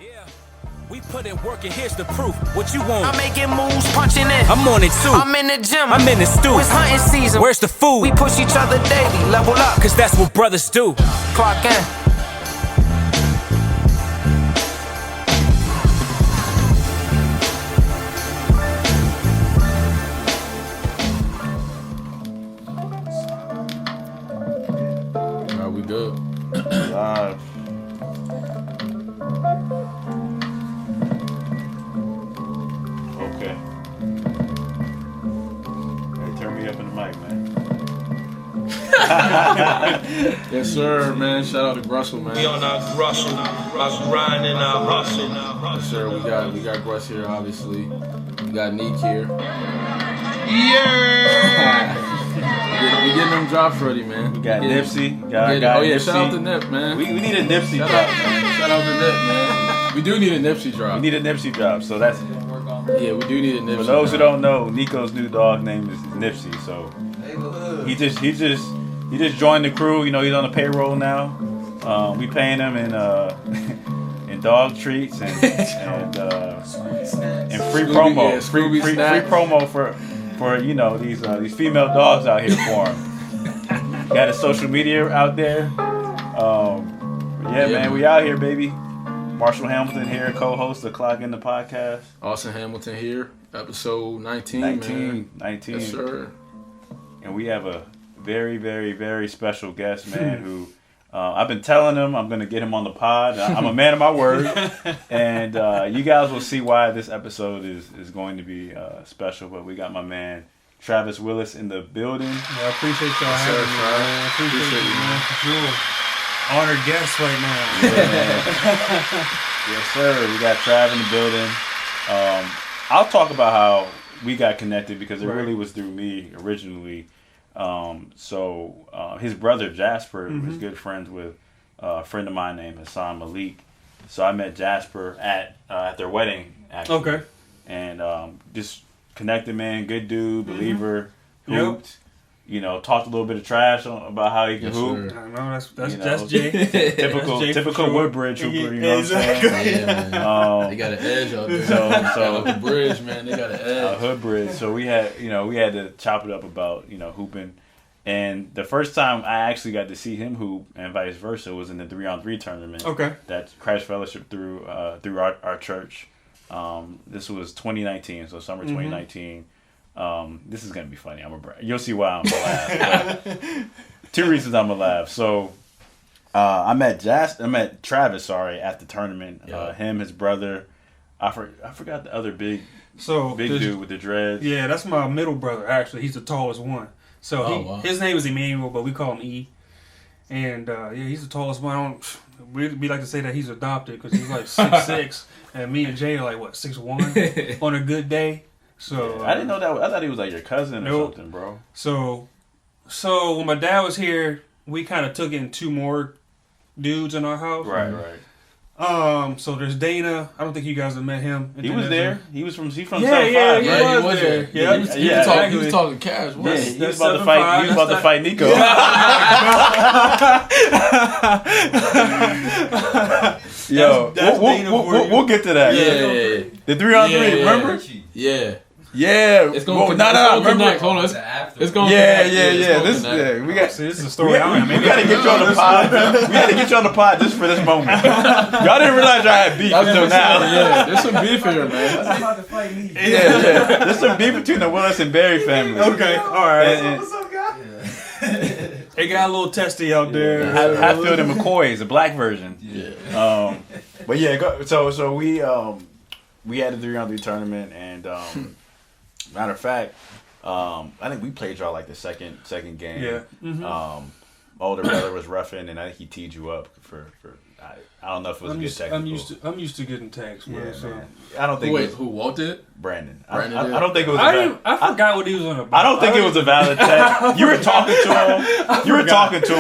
Yeah. We put in work and here's the proof. What you want? I'm making moves, punching in. I'm on it too. I'm in the gym. I'm in the stew. It's hunting season. Where's the food? We push each other daily, level up. Cause that's what brothers do. Clock in. Are we good? Live. Okay. Hey, turn me up in the mic, man. Yes, sir, man. Shout out to Russell, man. We on our Russell, our grind and our hustle. Yes, sir. We got Russ here, obviously. We got Neek here. Yeah! We getting them drops ready, man. We got Nipsey. Oh yeah, Nipsey. shout out to Nip, man. We need a Nipsey Shout drop. out to Nip, man. We do need a Nipsey drop. We need a Nipsey drop. So that's Yeah, we do need a Nipsey. for those who drop. don't know, Nico's new dog name is Nipsey. So he just joined the crew. You know, he's on the payroll now. We paying him in in dog treats and free promo. Yeah, Scooby free snacks. promo for you know these female dogs out here for him. Got his social media out there. Man, we out here, baby. Marshall Hamilton here, co-host of Clock in the Podcast. Austin Hamilton here, episode 19, man. 19. Yes, sir. And we have a very, very, very special guest, man, who I've been telling him I'm going to get him on the pod. I'm a man of my word. And you guys will see why this episode is going to be special. But we got my man, Travis Willis, in the building. Yeah, I appreciate y'all having me, sir. man. I appreciate you, man, for sure. Honored guest right now. Yeah, man. Yes, sir. We got Trav in the building. I'll talk about how we got connected because it really was through me originally. His brother Jasper was good friends with a friend of mine named Hassan Malik. So I met Jasper at their wedding, actually. Okay. And just connected, man. Good dude, believer, Yep. hooped. You know, talked a little bit of trash about how he can Yes, hoop. sir. I know that's You know, that's Jay. Typical Jay for sure. Woodbridge hooper, you know Exactly. what I'm saying? Yeah, man. They got an edge out there. So Out the bridge, man. They got an edge. hood bridge. So we had to chop it up about, hooping. And the first time I actually got to see him hoop and vice versa was in the 3-on-3 tournament. Okay. That Christ Fellowship through our church. This was 2019, so summer 2019. This is gonna be funny. You'll see why I'm gonna laugh. Two reasons I'm gonna laugh. So I met Travis, at the tournament. Yeah. Him, his brother. I forgot the other big So dude with the dreads. Yeah, that's my middle brother. Actually, he's the tallest one. So his name is Emmanuel, but we call him E. And he's the tallest one. We like to say that he's adopted because he's like 6'6", and me and Jay are like 6'1" on a good day. So I didn't know that. I thought he was like your cousin or Nope. something, bro. So when my dad was here, we kind of took in two more dudes in our house. Right. So there's Dana. I don't think you guys have met him. He was there. He's from Yeah, 7-5, yeah, right? he was there. Yeah, Yeah, he was exactly. talking cash. Yeah, What? he was That's about to fight. He was about to fight Nico. Yo, That's Dana for you. we'll get to that. Yeah. The 3-on-3, Yeah. remember? Yeah. Yeah. It's going to connect. Hold on. It's going to Yeah. connect. We got. See, this is a story. I don't We gotta get you on the pod. We gotta get you on the pod just for this moment. Y'all didn't realize y'all had beef until now. Yeah, there's some beef here, man. Yeah. There's some beef between the Willis and Barry family. Okay, all right. And It got a little testy out there. Hatfield and McCoy is a black version. Yeah. But yeah, so we had a 3-on-3 tournament, and matter of fact, I think we played y'all like the second game. Yeah. Older brother was roughing, and I think he teed you up for I don't know if it was a good technical. I'm used to getting tags, man. Yeah, So. man. I don't think. Wait, it was who Walt did? Brandon. Brandon I did? don't think it was. I forgot what he was on about. I don't think it was a valid tag. You were talking to him.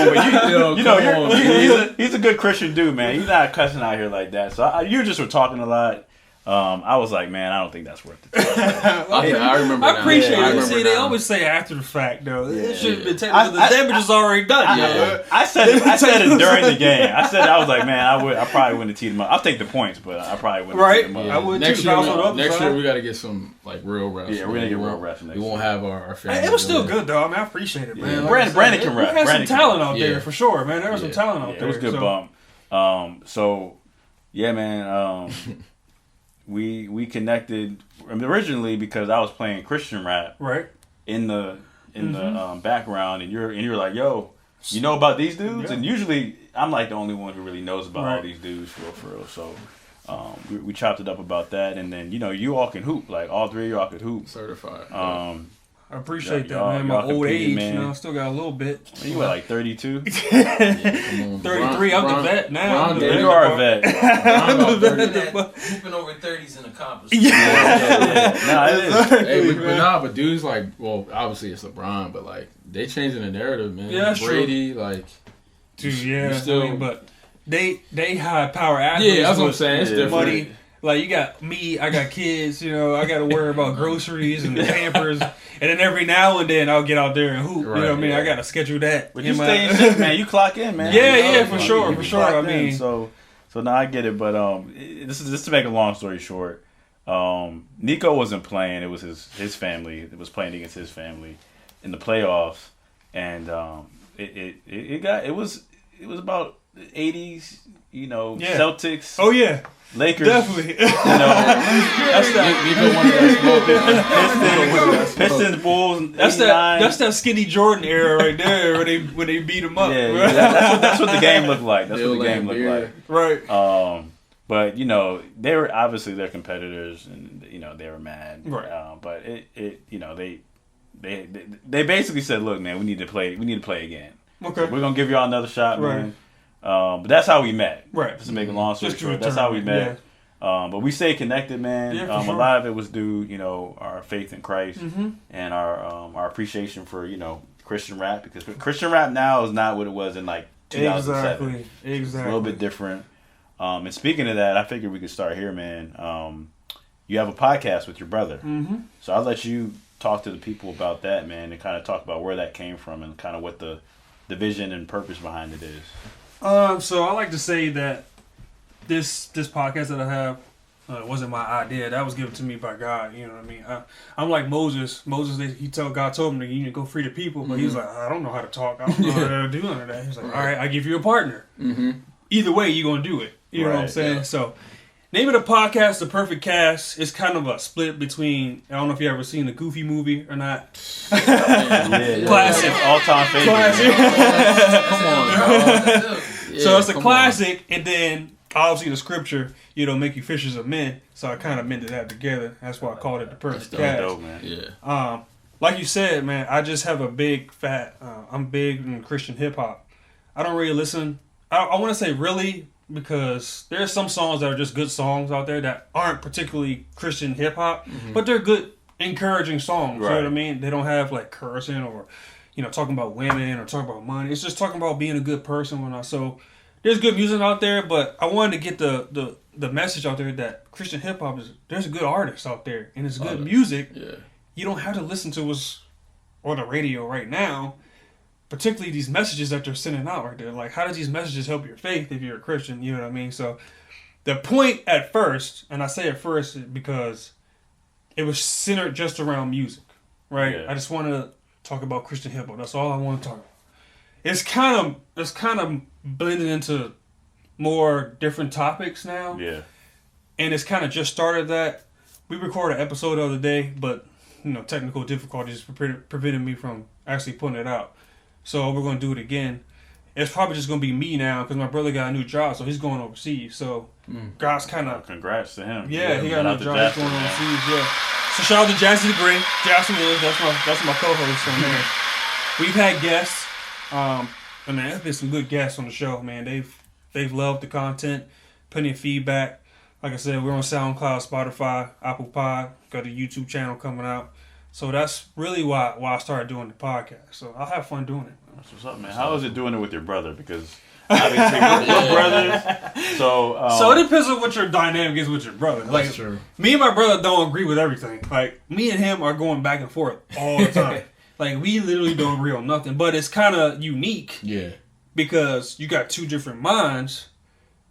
But he's a good Christian dude, man. He's not cussing out here like that. So you just were talking a lot. I was like, man, I don't think that's worth it. I remember. I appreciate now. it. See, they now. always say after the fact, though. It should have been I- technical. The damage is already done. I said it during the game. I was like, man, I probably wouldn't have teed him up. I'll take the points, but I probably wouldn't have teed him up. I would next too. year, next year we got to get some like real refs. Yeah, we're gonna get real refs next We won't year. have our family. Hey, it was still good though. I mean, I appreciate it, man. Yeah. Like I Brandon said, can we rap. had Brandon some can talent rap. out there for sure, man. There was some talent out Yeah, there. it was a good bump. So yeah, man. We connected originally because I was playing Christian rap Right. in the background, and you're like, yo, you know about these dudes? Yeah. And usually I'm like the only one who really knows about all Right. these dudes for real. So we chopped it up about that, and then you all can hoop, like all three of y'all could hoop. Certified. I appreciate that, Y'all- man. My y'all old competed, age, man. you know, I still got a little bit. You were like 32. 33, I'm the vet now. I'm the Yeah, vet. you are a vet. Hooping over 30s and accomplishment. Nah, it is. Hey, but dudes like, well, obviously it's LeBron, but like they changing the narrative, man. Yeah, that's Brady, like, Dude, you yeah. still- I mean, but they high power athletes. yeah, that's what I'm with saying. It's different. Money. Like you got me, I got kids. You know, I got to worry about groceries and Pampers, and then every now and then I'll get out there and hoop. You know what I mean? Right, I got to schedule that. But you stay in shape, man. You clock in, man. Yeah, You know, yeah, for you sure, you for sure. clock I in. mean- so now I get it. But this is just to make a long story short. Nico wasn't playing. It was his family. It was playing against his family in the playoffs, and it was about the 80s. You know, Yeah. Celtics. Oh yeah, Lakers. definitely. You know, That's that. Pistons, Bulls. That's 89. that skinny Jordan era right there when they beat him up. Yeah, right? that's what the game looked like. That's what the game looked like. Right. But you know, they were obviously they're competitors, and you know they were mad. Right. But it you know they basically said, look, man, we need to play again. Okay. We're gonna give y'all another shot, Right. man. But that's how we met. Right. Just to make a long story Just short, to that's how we return, met. But we stayed connected, man. Yeah, for A sure. lot of it was due, you know, our faith in Christ Mm-hmm. and our appreciation for, you know, Christian rap, because Christian rap now is not what it was in like 2007. Exactly. It's a little bit different. And speaking of that, I figured we could start here, man. You have a podcast with your brother, Mm-hmm. so I'll let you talk to the people about that, man, and kind of talk about where that came from and kind of what the vision and purpose behind it is. So I like to say that this podcast that I have wasn't my idea. That was given to me by God. You know what I mean? I'm like Moses. God told him that you need to go free the people, but he was like, I don't know how to talk. I don't know how to do none of that. He's like, all right, I give you a partner. Mm-hmm. Either way, you're gonna do it. You know what I'm Right, saying? yeah. So, name of the podcast, The Perfect Cast. It's kind of a split between. I don't know if you ever seen the Goofy movie or not. Classic. All-time favorite. Come on, dog. So it's a come classic, and then obviously the scripture, you know, make you fishers of men. So I kind of mended that together. That's why I called it The Perfect That's Cast. Dope, man. Yeah. Like you said, man, I just have a big fat. I'm big in Christian hip hop. I don't really listen. I want to say really, because there's some songs that are just good songs out there that aren't particularly Christian hip hop, but they're good, encouraging songs. You know what I Right. mean? They don't have like cursing or, you know, talking about women or talking about money. It's just talking about being a good person. So there's good music out there, but I wanted to get the message out there that Christian hip hop there's good artists out there and it's good music. Yeah. You don't have to listen to us on the radio right now, particularly these messages that they're sending out right there. Like, how do these messages help your faith if you're a Christian? You know what I mean? So the point at first, and I say at first because it was centered just around music, right? Yeah. I just want to talk about Christian hip hop. That's all I want to talk about. It's kind of blended into more different topics now. Yeah. And it's kind of just started that. We recorded an episode the other day, but you know, technical difficulties prevented me from actually putting it out. So we're going to do it again. It's probably just going to be me now because my brother got a new job, so he's going overseas. So God's kind of Congrats to him. yeah, he got Shout a out new to job. Jasper, He's going man. overseas. Yeah. So shout out to Jackson the Great. Jackson is that's my co-host on there. We've had guests. And man, there's been some good guests on the show. Man, they've loved the content, plenty of feedback. Like I said, we're on SoundCloud, Spotify, Apple Pod. Got a YouTube channel coming out. So that's really why I started doing the podcast. So I'll have fun doing it. That's what's up, man. How is it doing it with your brother? Because Obviously, we're brothers. So it depends on what your dynamic is with your brother. Like, That's true. me and my brother don't agree with everything. Like, me and him are going back and forth all the time. Like, we literally don't agree on nothing. But it's kind of unique. Yeah. Because you got two different minds,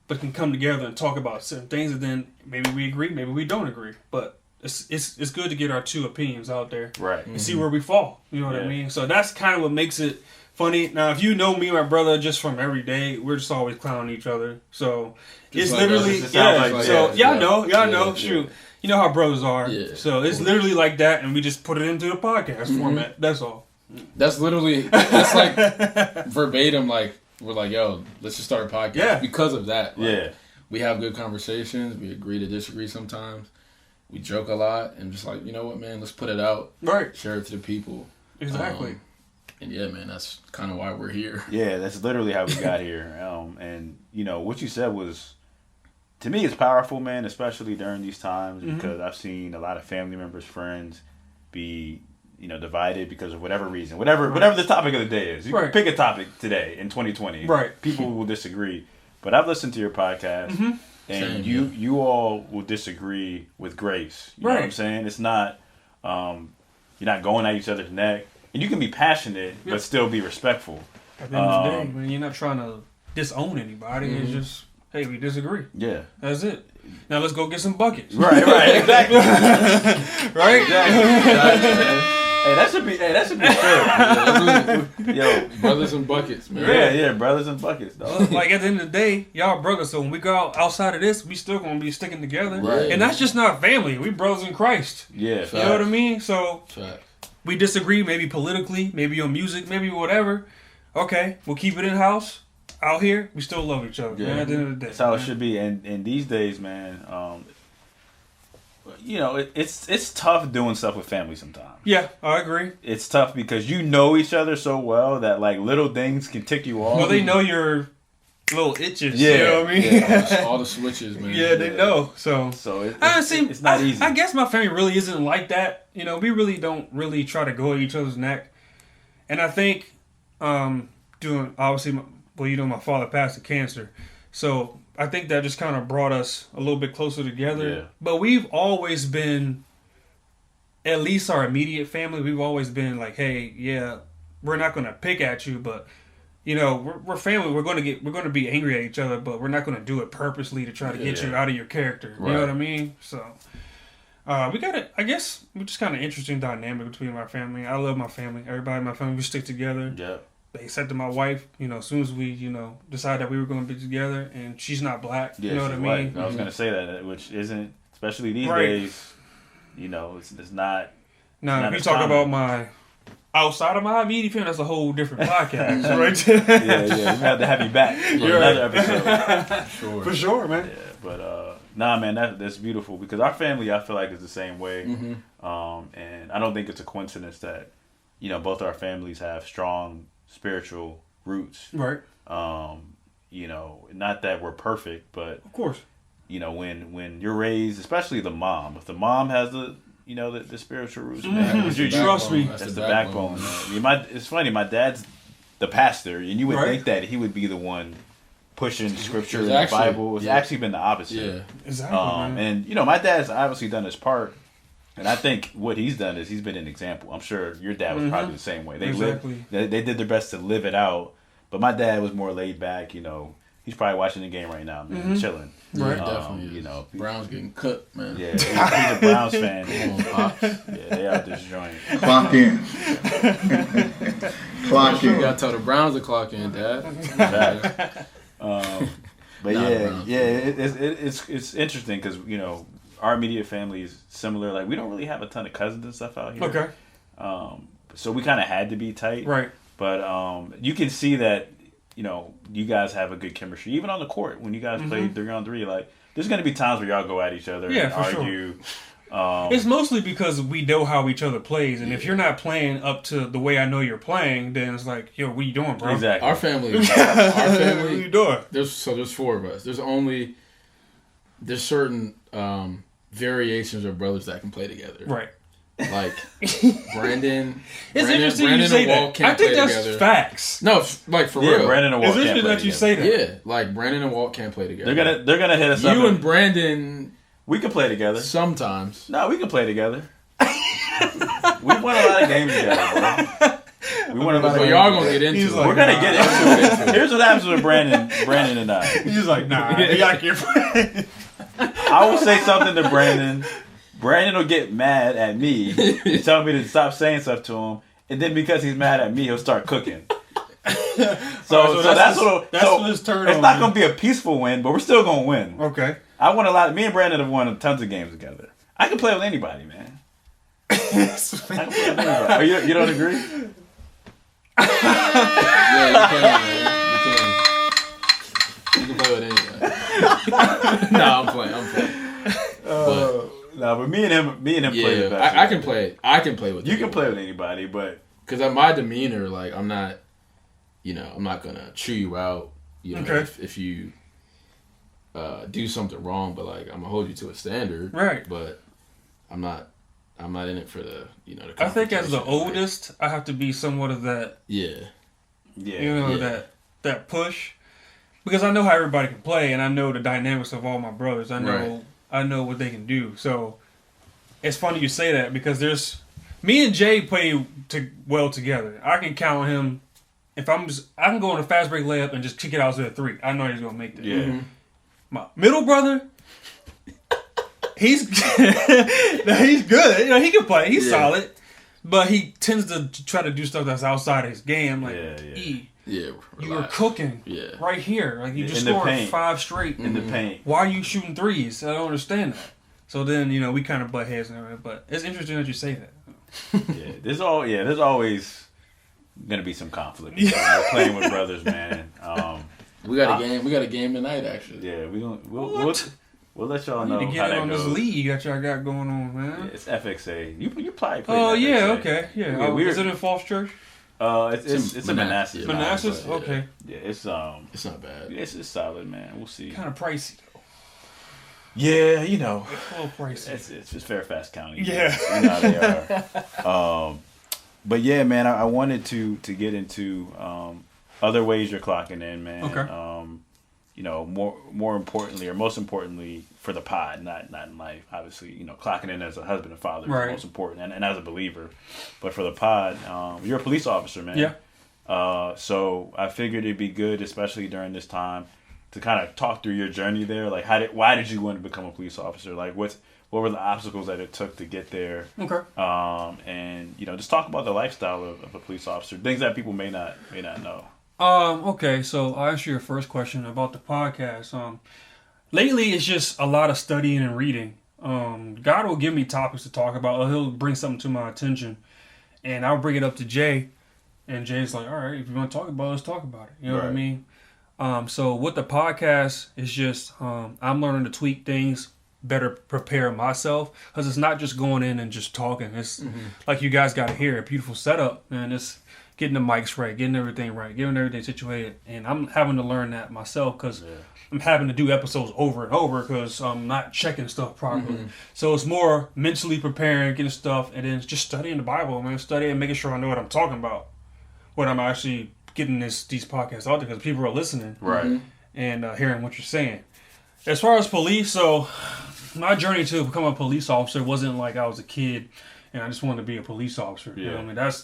but can come together and talk about certain things, and then maybe we agree, maybe we don't agree. But it's good to get our two opinions out there, right, and see where we fall. You know what I mean? So that's kind of what makes it funny. Now, if you know me and my brother just from every day, we're just always clowning each other. So it's like literally y'all know. Shoot, you know how brothers are. Yeah. So it's literally like that, and we just put it into the podcast format. That's all. That's literally, that's like verbatim, like, we're like, yo, let's just start a podcast. Yeah. Because of that. Like, yeah. We have good conversations. We agree to disagree sometimes. We joke a lot. And just like, you know what, man, let's put it out. Right. Share it to the people. Exactly. And yeah, man, that's kind of why we're here. Yeah, that's literally how we got here. And, you know, what you said was, to me, it's powerful, man, especially during these times, because I've seen a lot of family members, friends be, you know, divided because of whatever reason, whatever the topic of the day is. You can pick a topic today in 2020. Right. People will disagree, but I've listened to your podcast, and you all will disagree with grace. You know what I'm saying? It's not you're not going at each other's neck, and you can be passionate but still be respectful. At the end of the day, when you're not trying to disown anybody, it's just, hey, we disagree. Yeah, that's it. Now let's go get some buckets. Right, exactly. Right, exactly. Hey, that should be fair. Yo, brothers and buckets, man. Yeah, brothers and buckets, dog. Like, at the end of the day, y'all brothers, so when we go outside of this, we still gonna be sticking together. Right. And that's just not family. We brothers in Christ. Yeah. You know what I mean? So we disagree, maybe politically, maybe on music, maybe whatever. Okay, we'll keep it in house. Out here, we still love each other, man, at the end of the day. That's how it should be. And these days, man, you know, it's tough doing stuff with family sometimes. Yeah, I agree. It's tough because you know each other so well that, like, little things can tick you off. Well, they know your little itches. Yeah, you know what I mean? Yeah, all the switches, man. Yeah, they know. So it's not easy. I guess my family really isn't like that. You know, we really don't really try to go at each other's neck. And I think doing, obviously, well, you know, my father passed of cancer. So I think that just kind of brought us a little bit closer together. Yeah. But we've always been, at least our immediate family, we've always been like, hey, yeah, we're not going to pick at you, but, you know, we're family. We're going to be angry at each other, but we're not going to do it purposely to try to get you out of your character. Right. You know what I mean? So we got it. I guess we're just kind of interesting dynamic between my family. I love my family. Everybody in my family, we stick together. Yeah. They accepted my wife, you know, as soon as we, you know, decided that we were going to be together, and she's not black. Yeah, you know what I mean? White. I was going to say that, which isn't, especially these days, you know, it's not. Now, if you talk about my outside of my immediate family, that's a whole different podcast, right? Yeah, we have to have you back for another episode. For sure, man. Yeah, but nah, man, that's beautiful because our family, I feel like, is the same way, and I don't think it's a coincidence that, you know, both our families have strong spiritual roots. Right. You know, not that we're perfect, but of course, you know, when you're raised, especially the mom, if the mom has the, you know, the spiritual roots, man, you trust me. That's the backbone. Man. It's funny. My dad's the pastor, and you would think that he would be the one pushing scripture in the Bible. It's actually been the opposite. Yeah, exactly. And you know, my dad's obviously done his part. And I think what he's done is he's been an example. I'm sure your dad was probably the same way. They they did their best to live it out. But my dad was more laid back, you know. He's probably watching the game right now, man, chilling. Right, definitely. You know, Browns getting cut, man. Yeah, he's a Browns fan. Come on, Pops. Yeah, they out this joint. Clock in. Clock in. You gotta tell the Browns to clock in, Dad. But it's interesting because, you know, our immediate family is similar. Like, we don't really have a ton of cousins and stuff out here. Okay. So we kind of had to be tight. Right. But you can see that, you know, you guys have a good chemistry. Even on the court, when you guys play 3-on-3, like, there's going to be times where y'all go at each other and argue. Sure. It's mostly because we know how each other plays. And if you're not playing up to the way I know you're playing, then it's like, yo, what you doing, bro? Exactly. Our family. What you doing? There's 4 of us. There's certain variations of brothers that can play together. Right. Like Brandon. It's interesting Brandon you say and Walt that. can't I think play that's together. facts. No, like for Yeah, real. Brandon and Walt It's can't interesting play that you together. say that. Yeah, like Brandon and Walt can't play together. They're gonna hit us up. You and Brandon we can play together. sometimes. No, we can play together. We won a lot of games together, bro. We won a lot of So games y'all gonna together. get into He's it. like, We're gonna get into it. Here's what happens with Brandon and I. He's like, nah, y'all can't play. I will say something to Brandon. Brandon will get mad at me and tell me to stop saying stuff to him, and then because he's mad at me, he'll start cooking. So that's what his turn. it's not gonna be a peaceful win, but we're still gonna win. Okay. I won a lot. Me and Brandon have won tons of games together. I can play with anybody, man. I can play with anybody. Oh, you don't agree? Yeah, you can play with anybody. No, I'm playing. No, but me and him play the best. I can play. I can play with. You can play with anybody, but because my demeanor, like I'm not, I'm not gonna chew you out. Okay. If you do something wrong, but like I'm gonna hold you to a standard, Right. But I'm not in it for the the. I think as the confrontation, like, oldest, I have to be somewhat of that. yeah. That push, because I know how everybody can play, and I know the dynamics of all my brothers. I know what they can do. So it's funny you say that because me and Jay play well together. I can count him. If I can go on a fast break layup and just kick it out to a 3. I know he's gonna make that. yeah. Mm-hmm. My middle brother, he's he's good. He can play. He's solid, but he tends to try to do stuff that's outside of his game. Like, E, Yeah. you were cooking right here. Like you just In the scored paint. 5 straight In the paint. Why are you shooting 3s? I don't understand that. So then we kind of butt heads and everything. But it's interesting that you say that. Yeah, there's always gonna be some conflict. We're playing with brothers, man. We got a game. We got a game tonight, actually. Yeah, we'll let y'all know You need to how get that on goes. this league that y'all got going on, man. Yeah, it's FXA. You probably played. Oh yeah, FXA. okay, yeah. Yeah, Is it in Falls Church? It's in Manassas. Manassas, Yeah. okay. Yeah, it's It's not bad. it's solid, man. We'll see. Kind of pricey though. Yeah, It's a little pricey. it's just Fairfax County. Yeah. You know how they are. But yeah, man, I wanted to get into other ways you're clocking in, man. Okay. More importantly, or most importantly, for the pod, not in life. Obviously, clocking in as a husband and father Right. is most important, and as a believer. But for the pod, you're a police officer, man. Yeah. So I figured it'd be good, especially during this time, to kind of talk through your journey there. Like, why did you want to become a police officer? Like, what were the obstacles that it took to get there? Okay. And just talk about the lifestyle of a police officer, things that people may not know. Okay, so I'll answer your first question about the podcast. Lately, it's just a lot of studying and reading. God will give me topics to talk about, or He'll bring something to my attention, and I'll bring it up to Jay, and Jay's like, all right, if you want to talk about it, let's talk about it. You know what I mean? So with the podcast, it's just I'm learning to tweak things, better prepare myself, because it's not just going in and just talking. It's like you guys got to hear a beautiful setup, and it's getting the mics right, getting everything right, getting everything situated. And I'm having to learn that myself because I'm having to do episodes over and over because I'm not checking stuff properly. So it's more mentally preparing, getting stuff, and then just studying the Bible, man. Studying, making sure I know what I'm talking about, when I'm actually getting these podcasts out there, because people are listening and hearing what you're saying. As far as police, so my journey to become a police officer wasn't like I was a kid and I just wanted to be a police officer. You know what I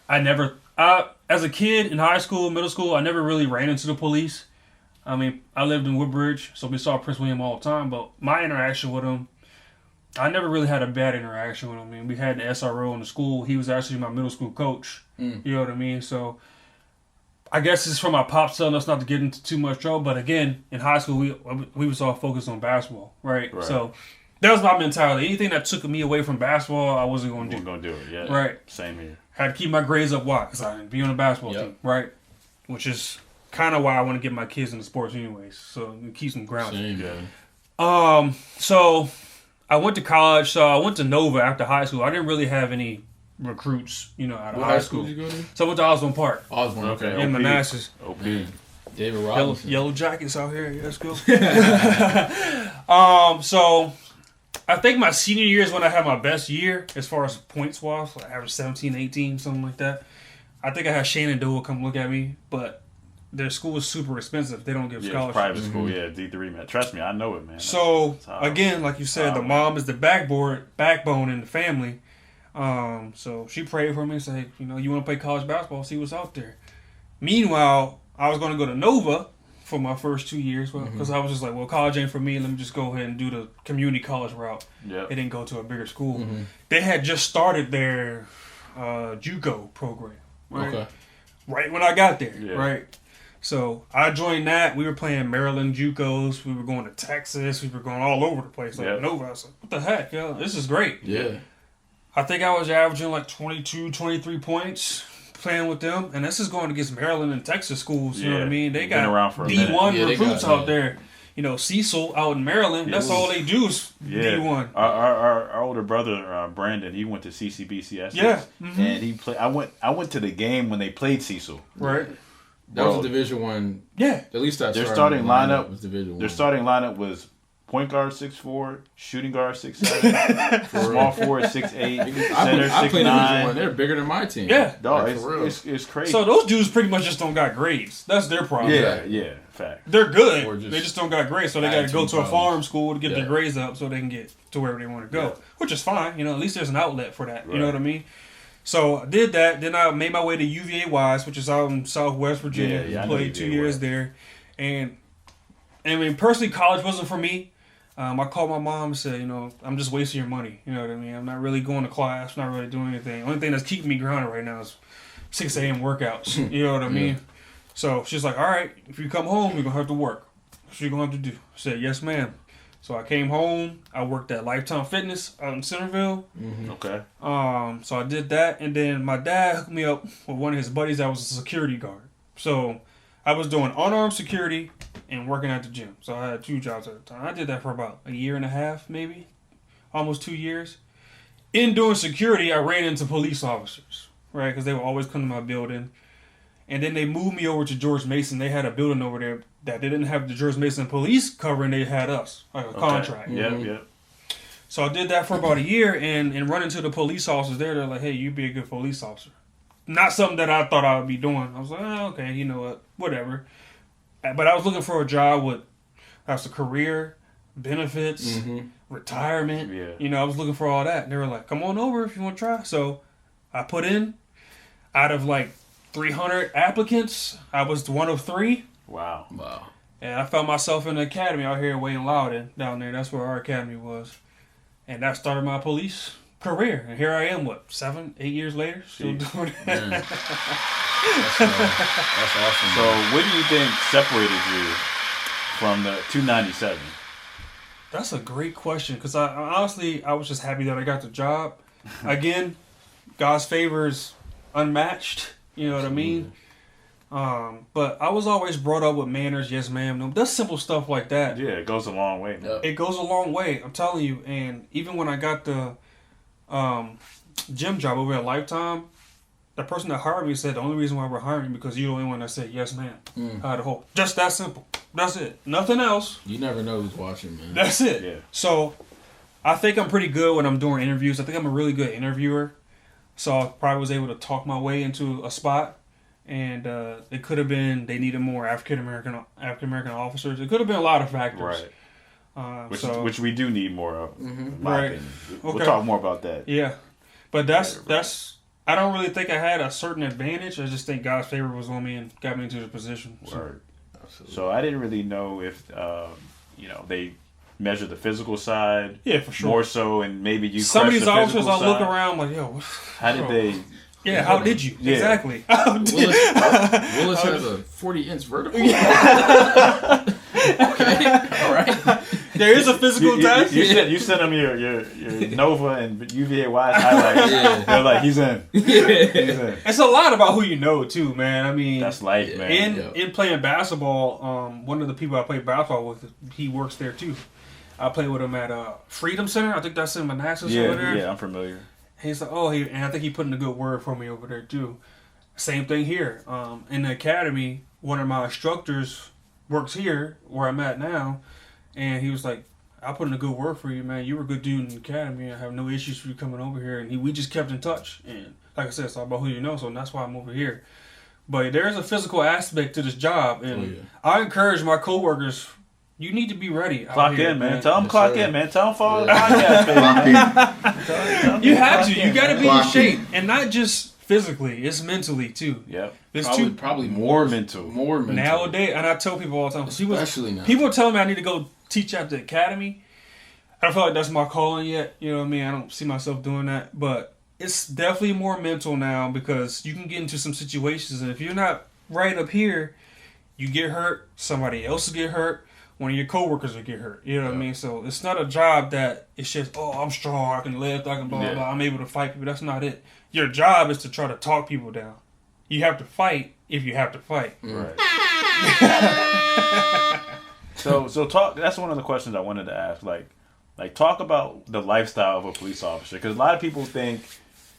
mean? As a kid in high school, middle school, I never really ran into the police. I mean, I lived in Woodbridge, so we saw Prince William all the time, but my interaction with him, I never really had a bad interaction with him. I mean, we had the SRO in the school. He was actually my middle school coach. You know what I mean? So I guess it's from my pops telling us not to get into too much trouble, but again, in high school, we was all focused on basketball, right? So that was my mentality. Anything that took me away from basketball, I wasn't going to do. We're going to do it, yeah. Right. Same here. Had to keep my grades up. Why? Because I didn't be on a basketball team, right? Which is kind of why I want to get my kids into sports anyways, so it keeps them grounded. So I went to college. So I went to Nova after high school. I didn't really have any recruits, out of high school. Did you go to? So I went to Osborne Park. Osborne, okay. In Manassas. OP. David Robinson. Yellow jackets out here. Let's go. So I think my senior year is when I had my best year as far as points was. Like I averaged 17, 18, something like that. I think I had Shenandoah come look at me, but their school is super expensive. They don't give scholarships. Private school, D3, man. Trust me, I know it, man. So, again, like you said, the mom is the backbone in the family. So she prayed for me and said, you know, you want to play college basketball, see what's out there. Meanwhile, I was going to go to Nova for my first 2 years because I was just like, well, college ain't for me. Let me just go ahead and do the community college route. Yep. They didn't go to a bigger school. Mm-hmm. They had just started their JUCO program, right? Okay. Right when I got there, right? So I joined that. We were playing Maryland JUCOs. We were going to Texas. We were going all over the place. Like Nova. I was like, what the heck, yo? This is great. Yeah. I think I was averaging like 22, 23 points playing with them. And this is going against Maryland and Texas schools. You know what I mean? They got D1 recruits out there. You know, Cecil out in Maryland, that's all they do is D1. Our older brother, Brandon, he went to CCBCS. Yeah. Mm-hmm. And he played. I went to the game when they played Cecil. Right. That was a Division One. Yeah. At least that their starting lineup was Division One. Their starting lineup was point guard 6'4", shooting guard 6'7", small forward 6'8", center 6'9". They're bigger than my team. Yeah. Dog, it's crazy. So those dudes pretty much just don't got grades. That's their problem. Yeah, fact. They're good. They just don't got grades, so they got to go to a farm school to get their grades up so they can get to wherever they want to go, which is fine. You know, at least there's an outlet for that. Right. You know what I mean? So I did that. Then I made my way to UVA Wise, which is out in Southwest Virginia. Yeah, played 2 years there. And I mean, personally, college wasn't for me. I called my mom and said, you know, I'm just wasting your money. You know what I mean? I'm not really going to class, not really doing anything. The only thing that's keeping me grounded right now is 6 a.m. workouts. You know what I mean? So she's like, all right, if you come home, you're going to have to work. What you going to have to do? I said, yes, ma'am. So I came home. I worked at Lifetime Fitness out in Centerville. Mm-hmm. Okay. So I did that. And then my dad hooked me up with one of his buddies that was a security guard. So I was doing unarmed security and working at the gym. So I had 2 jobs at the time. I did that for about a year and a half, maybe. Almost 2 years. In doing security, I ran into police officers, right? Because they would always come to my building. And then they moved me over to George Mason. They had a building over there that they didn't have the George Mason police covering. They had us, like a contract. Yeah. So I did that for about a year and run into the police officers there. They're like, hey, you'd be a good police officer. Not something that I thought I would be doing. I was like, oh, okay, you know what, whatever. But I was looking for a job with that's a career, benefits, retirement. Yeah. You know, I was looking for all that. And they were like, come on over if you want to try. So I put in, out of like 300 applicants, I was one of 3. Wow. And I found myself in the academy out here in Wayne Loudon down there. That's where our academy was. And that started my police career. And here I am, 7, 8 years later, still doing it. That's awesome. So what do you think separated you from the 297? That's a great question. Because I honestly, I was just happy that I got the job. Again, God's favor is unmatched. You know what I mean? But I was always brought up with manners, yes ma'am, no. That's simple stuff like that. Yeah, it goes a long way. It goes a long way, I'm telling you. And even when I got the gym job over at Lifetime, the person that hired me said the only reason why we're hiring you because you're the only one that said yes ma'am. Out of the whole. Just that simple. That's it. Nothing else. You never know who's watching, man. That's it. Yeah. So I think I'm pretty good when I'm doing interviews. I think I'm a really good interviewer. So I probably was able to talk my way into a spot. And it could have been they needed more African American officers. It could have been a lot of factors. Right. Which we do need more of. In my opinion. We'll Okay. talk more about that. Yeah. But that's I don't really think I had a certain advantage. I just think God's favor was on me and got me into the position. So I didn't really know if they measure the physical side. Yeah, for sure. More so, and maybe you. Some of these officers, I look side. around like, yo, how did they? Yeah, how did you? Yeah. Exactly. Willis has a 40-inch vertical. Okay, all right. There is a physical test. You sent him your Nova and UVA Wise highlights. They're like, he's in. He's in. It's a lot about who you know too, man. I mean, that's life, man. In playing basketball, one of the people I play basketball with, he works there too. I play with him at Freedom Center. I think that's in Manassas over there. Yeah, I'm familiar. He's like, and I think he put in a good word for me over there too. Same thing here. In the academy, one of my instructors works here where I'm at now, and he was like, I put in a good word for you, man. You were a good dude in the academy. I have no issues with you coming over here. And we just kept in touch. And like I said, it's all about who you know, so that's why I'm over here. But there's a physical aspect to this job, and I encourage my coworkers, you need to be ready. Clock here, in, man. Tell them clock in, man. Tell them follow the podcast. You have to. You got to be in shape, and not just physically. It's mentally too. Yep. It's probably more mental. More mental nowadays. And I tell people all the time, especially now. People tell me I need to go teach at the academy. I don't feel like that's my calling yet. You know what I mean? I don't see myself doing that, but it's definitely more mental now because you can get into some situations, and if you're not right up here, you get hurt. Somebody else will get hurt. One of your coworkers will get hurt. You know what I mean? So it's not a job that it's just, oh, I'm strong, I can lift, I can blah, blah, blah, I'm able to fight people. That's not it. Your job is to try to talk people down. You have to fight if you have to fight. Right. So talk. That's one of the questions I wanted to ask. Like talk about the lifestyle of a police officer, because a lot of people think,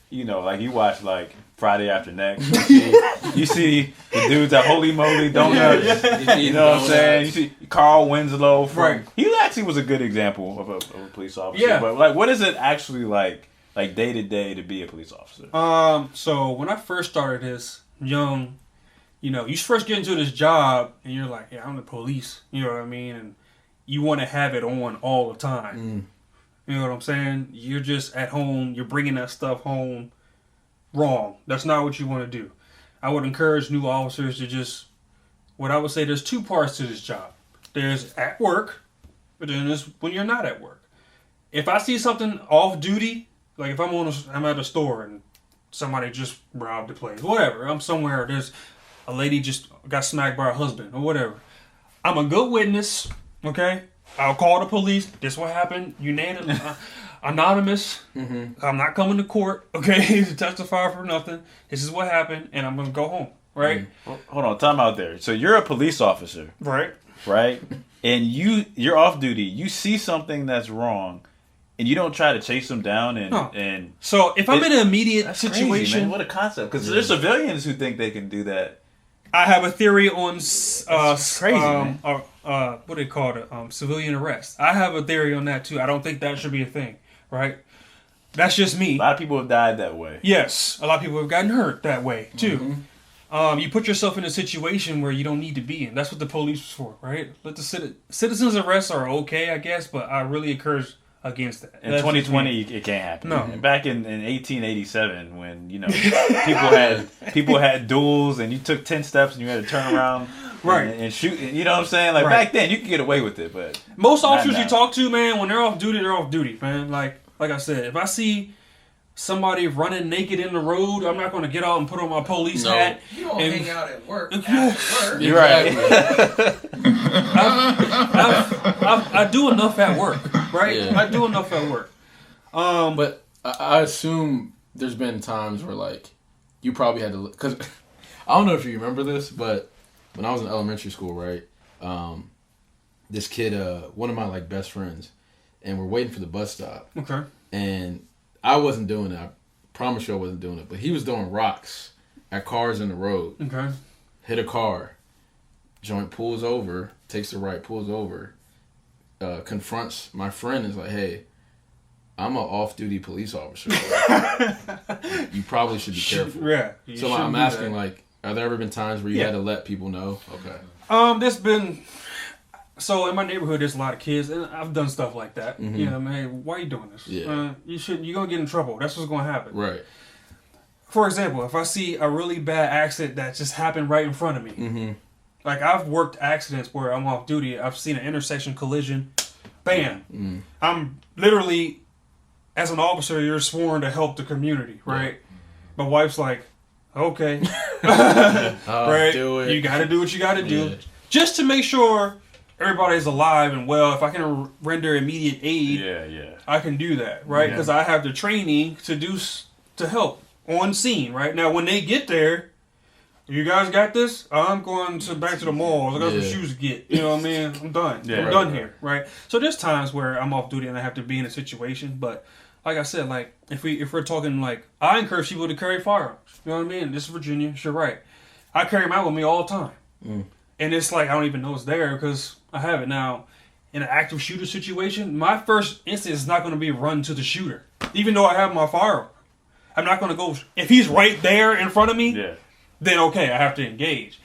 you know, like you watch like Friday After Next. You see the dudes at Holy Moly Donuts. You know what I'm saying? You see Carl Winslow. He actually was a good example of a police officer. Yeah. But like, what is it actually like day to day to be a police officer? So when I first started this young, you know, you first get into this job and you're like, yeah, I'm the police. You know what I mean? And you want to have it on all the time. You know what I'm saying? You're just at home. You're bringing that stuff home wrong. That's not what you want to do. I would encourage new officers to just, what I would say, there's two parts to this job. There's at work, but then there's when you're not at work. If I see something off duty, like if I'm at a store and somebody just robbed the place, whatever, I'm somewhere, there's a lady just got smacked by her husband or whatever. I'm a good witness, okay? I'll call the police. This what happened. Anonymous. I'm not coming to court, okay, to testify for nothing. This is what happened, and I'm going to go home, right? Hold on, time out there. So you're a police officer. Right. And you're off duty. You see something that's wrong, and you don't try to chase them down and so if I'm in an immediate situation, crazy, man. What a concept! Because there's civilians who think they can do that. I have a theory on crazy, man. What do they call it? Civilian arrest. I have a theory on that too. I don't think that should be a thing, right? That's just me. A lot of people have died that way. Yes, a lot of people have gotten hurt that way too. You put yourself in a situation where you don't need to be in. That's what the police is for, right? Let the citizens arrests are okay, I guess, but I really encourage against that. In 2020, it can't happen. No. And back in 1887, when people had duels, and you took 10 steps, and you had to turn around and shoot. You know what I'm saying? Like back then, you could get away with it, but most officers you talk to, man, when they're off duty, man. Like I said, if I see somebody running naked in the road, I'm not going to get out and put on my police hat. You don't hang out at work. You're right. I do enough at work, right? Yeah. I do enough at work. But I assume there's been times where, like, you probably had to... Because I don't know if you remember this, but when I was in elementary school, right, this kid, one of my, like, best friends, and we're waiting for the bus stop. Okay. And I wasn't doing it. I promise you I wasn't doing it. But he was throwing rocks at cars in the road. Okay. Hit a car. Joint pulls over, takes the right, pulls over, confronts my friend, and is like, hey, I'm an off-duty police officer. You probably should be careful. Yeah. So I'm asking, like, are there ever been times where you had to let people know? Okay. There's been... So in my neighborhood, there's a lot of kids, and I've done stuff like that. You know, man, why are you doing this? Yeah. You're gonna get in trouble. That's what's gonna happen. Right. For example, if I see a really bad accident that just happened right in front of me, like I've worked accidents where I'm off duty. I've seen an intersection collision, bam. I'm literally, as an officer, you're sworn to help the community, right? Yeah. My wife's like, okay, right? Do it. You got to do what you got to do, just to make sure everybody's alive and well. If I can render immediate aid, I can do that, right? Because I have the training to help on scene, right? Now, when they get there, you guys got this? I'm going back to the mall. I got some shoes to get. You know what I mean? I'm done. I'm done here, right? So there's times where I'm off duty and I have to be in a situation, but like I said, like if we're talking, like, I encourage people to carry firearms. You know what I mean? This is Virginia. You're right. I carry them out with me all the time. And it's like I don't even know it's there because I have it now. in an active shooter situation, my first instinct is not going to be run to the shooter, even though I have my firearm. I'm not going to go if he's right there in front of me. Yeah. Then okay, I have to engage.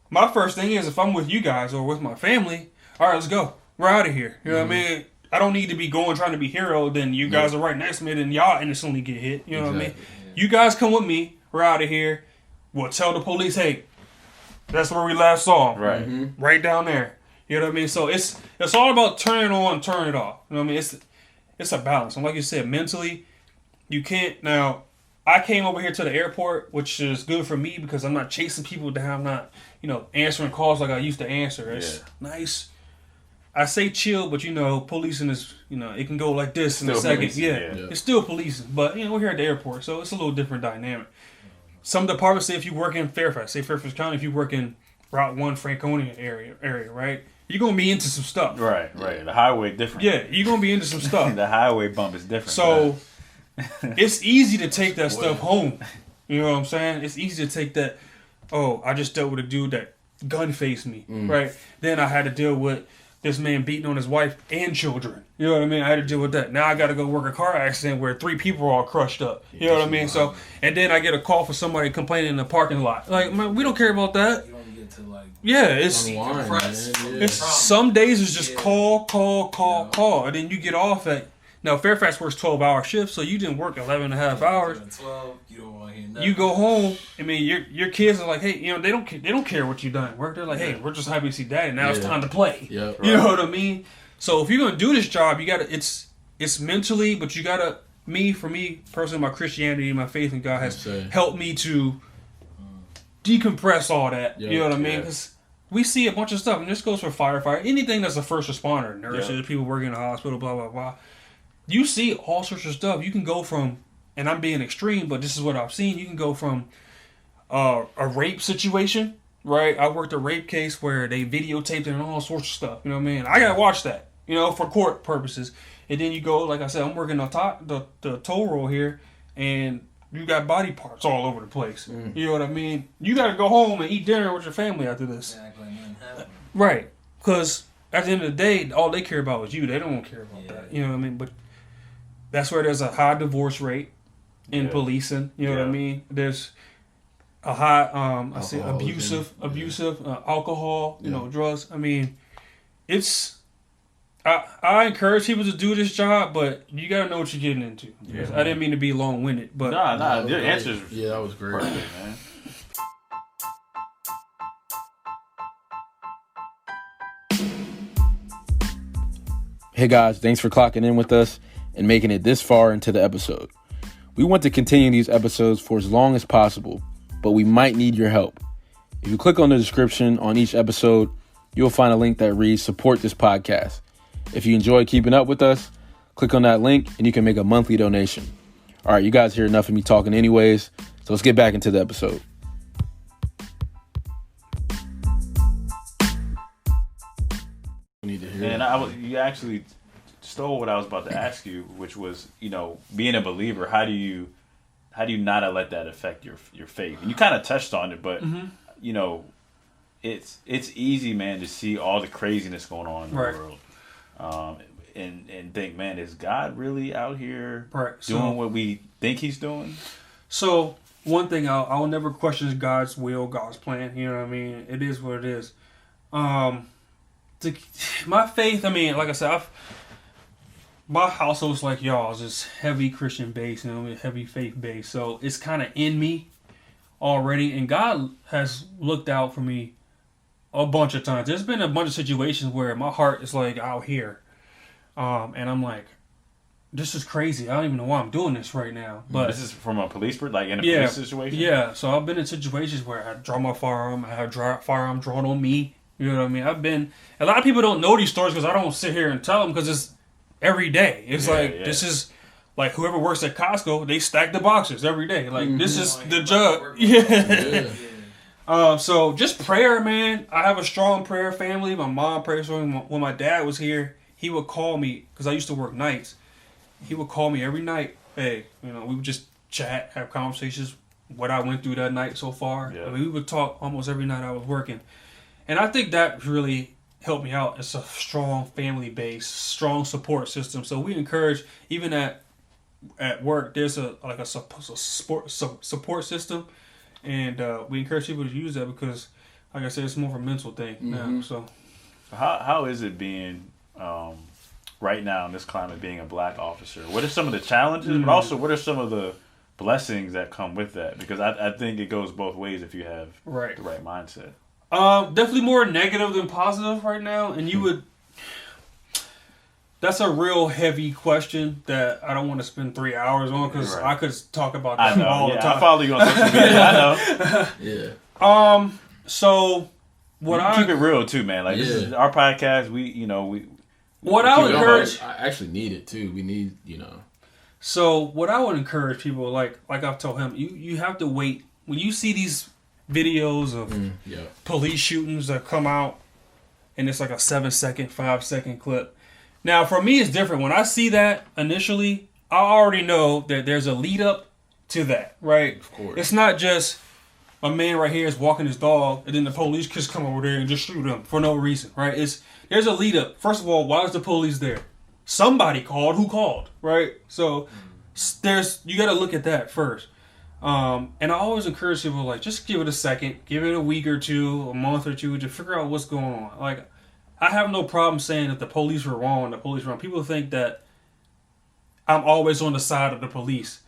My first thing is if I'm with you guys or with my family, all right, let's go. We're out of here. You know what I mean? I don't need to be going trying to be hero. Then you guys are right next to me. Then y'all innocently get hit. You know what I mean? You guys come with me. We're out of here. We'll tell the police, hey, that's where we last saw him. Right. Right down there. You know what I mean? So it's all about turn it on, turn it off. You know what I mean? It's a balance. And like you said, mentally, you can't. Now, I came over here to the airport, which is good for me because I'm not chasing people down. I'm not, answering calls like I used to answer. It's nice. I say chill, but policing is, it can go like this in a second. Policing, yeah. It's still policing, but we're here at the airport, so it's a little different dynamic. Some departments say if you work in Fairfax County, if you work in Route 1 Franconia area, right? You're going to be into some stuff. Right. The highway different. Yeah, you're going to be into some stuff. The highway bump is different. So, it's easy to take that stuff home. You know what I'm saying? It's easy to take that, I just dealt with a dude that gun faced me, right? Then I had to deal with this man beating on his wife and children. You know what I mean? I had to deal with that. Now I got to go work a car accident where 3 people are all crushed up. You know what I mean? So, and then I get a call for somebody complaining in the parking lot. Like, man, we don't care about that. You don't get to It's some days it's just call, and then you get off at. Now Fairfax works 12-hour shifts, so you didn't work 11 and a half hours. 12, you don't want to hear nothing. You go home. I mean, your kids are like, hey, they don't care what you done at work. They're like, hey, we're just happy to see daddy. Now it's time to play. Yeah, You know what I mean? So if you're gonna do this job, you gotta. It's mentally, but you gotta. For me personally, my Christianity, my faith in God has helped me to decompress all that. You know what I mean? Because we see a bunch of stuff, and this goes for firefighter, anything that's a first responder, nurses, people working in the hospital, blah blah blah. You see all sorts of stuff. You can go from, and I'm being extreme, but this is what I've seen. You can go from a rape situation, right? I worked a rape case where they videotaped it and all sorts of stuff. You know what I mean? I gotta watch that, for court purposes. And then you go, like I said, I'm working the toll roll here, and you got body parts all over the place. You know what I mean? You gotta go home and eat dinner with your family after this. Right. Because at the end of the day, all they care about is you. They don't care about that. You know what I mean? But that's where there's a high divorce rate in policing. You know what I mean? There's a high, abusive alcohol, drugs. I mean, I encourage people to do this job, but you got to know what you're getting into. Yeah, I didn't mean to be long-winded, but no, your answers. Yeah, that was great, man. Hey guys, thanks for clocking in with us and making it this far into the episode. We want to continue these episodes for as long as possible, but we might need your help. If you click on the description on each episode, you'll find a link that reads Support This Podcast. If you enjoy keeping up with us, click on that link and you can make a monthly donation. All right, you guys hear enough of me talking anyways, so let's get back into the episode. And you actually stole what I was about to ask you, which was, being a believer, how do you not let that affect your faith? And you kind of touched on it, but it's easy, man, to see all the craziness going on in the world. And think, man, is God really out here doing what we think he's doing? So one thing, I'll never question God's will, God's plan. You know what I mean? It is what it is. My faith, like I said, my household's like y'all's, is heavy Christian based, heavy faith based. So it's kind of in me already, and God has looked out for me a bunch of times. There's been a bunch of situations where my heart is like out here. And I'm like, this is crazy. I don't even know why I'm doing this right now. But this is from a police, police situation? Yeah. So I've been in situations where I draw my firearm. I have firearm drawn on me. You know what I mean? A lot of people don't know these stories because I don't sit here and tell them because it's every day. It's this is like whoever works at Costco, they stack the boxes every day. Like, this is the job. Yeah. So just prayer, man. I have a strong prayer family. My mom prays for me. When my dad was here, he would call me because I used to work nights. He would call me every night. Hey, we would just chat, have conversations, what I went through that night so far. Yeah. We would talk almost every night I was working. And I think that really helped me out. It's a strong family base, strong support system. So we encourage, even at work, there's a support system, and we encourage people to use that because, like I said, it's more of a mental thing now. So how is it being right now in this climate being a black officer? What are some of the challenges, but also what are some of the blessings that come with that? Because I think it goes both ways if you have the right mindset. Definitely more negative than positive right now, and you would. That's a real heavy question that I don't want to spend 3 hours on because I could talk about that all the time. I follow you on social media. I know. So what keep it real too, man. Like this is our podcast. What I would encourage. I actually need it too. We need, So what I would encourage people, like I've told him, you have to wait when you see these videos of police shootings that come out, and it's like a 7-second, 5-second clip. Now, for me, it's different. When I see that initially, I already know that there's a lead up to that, right? Of course. It's not just a man right here is walking his dog, and then the police just come over there and just shoot him for no reason, right? There's a lead up. First of all, why is the police there? Somebody called. Who called, right? So you got to look at that first. And I always encourage people, like, just give it a second, give it a week or two, a month or two to figure out what's going on. Like, I have no problem saying that the police were wrong, People think that I'm always on the side of the police.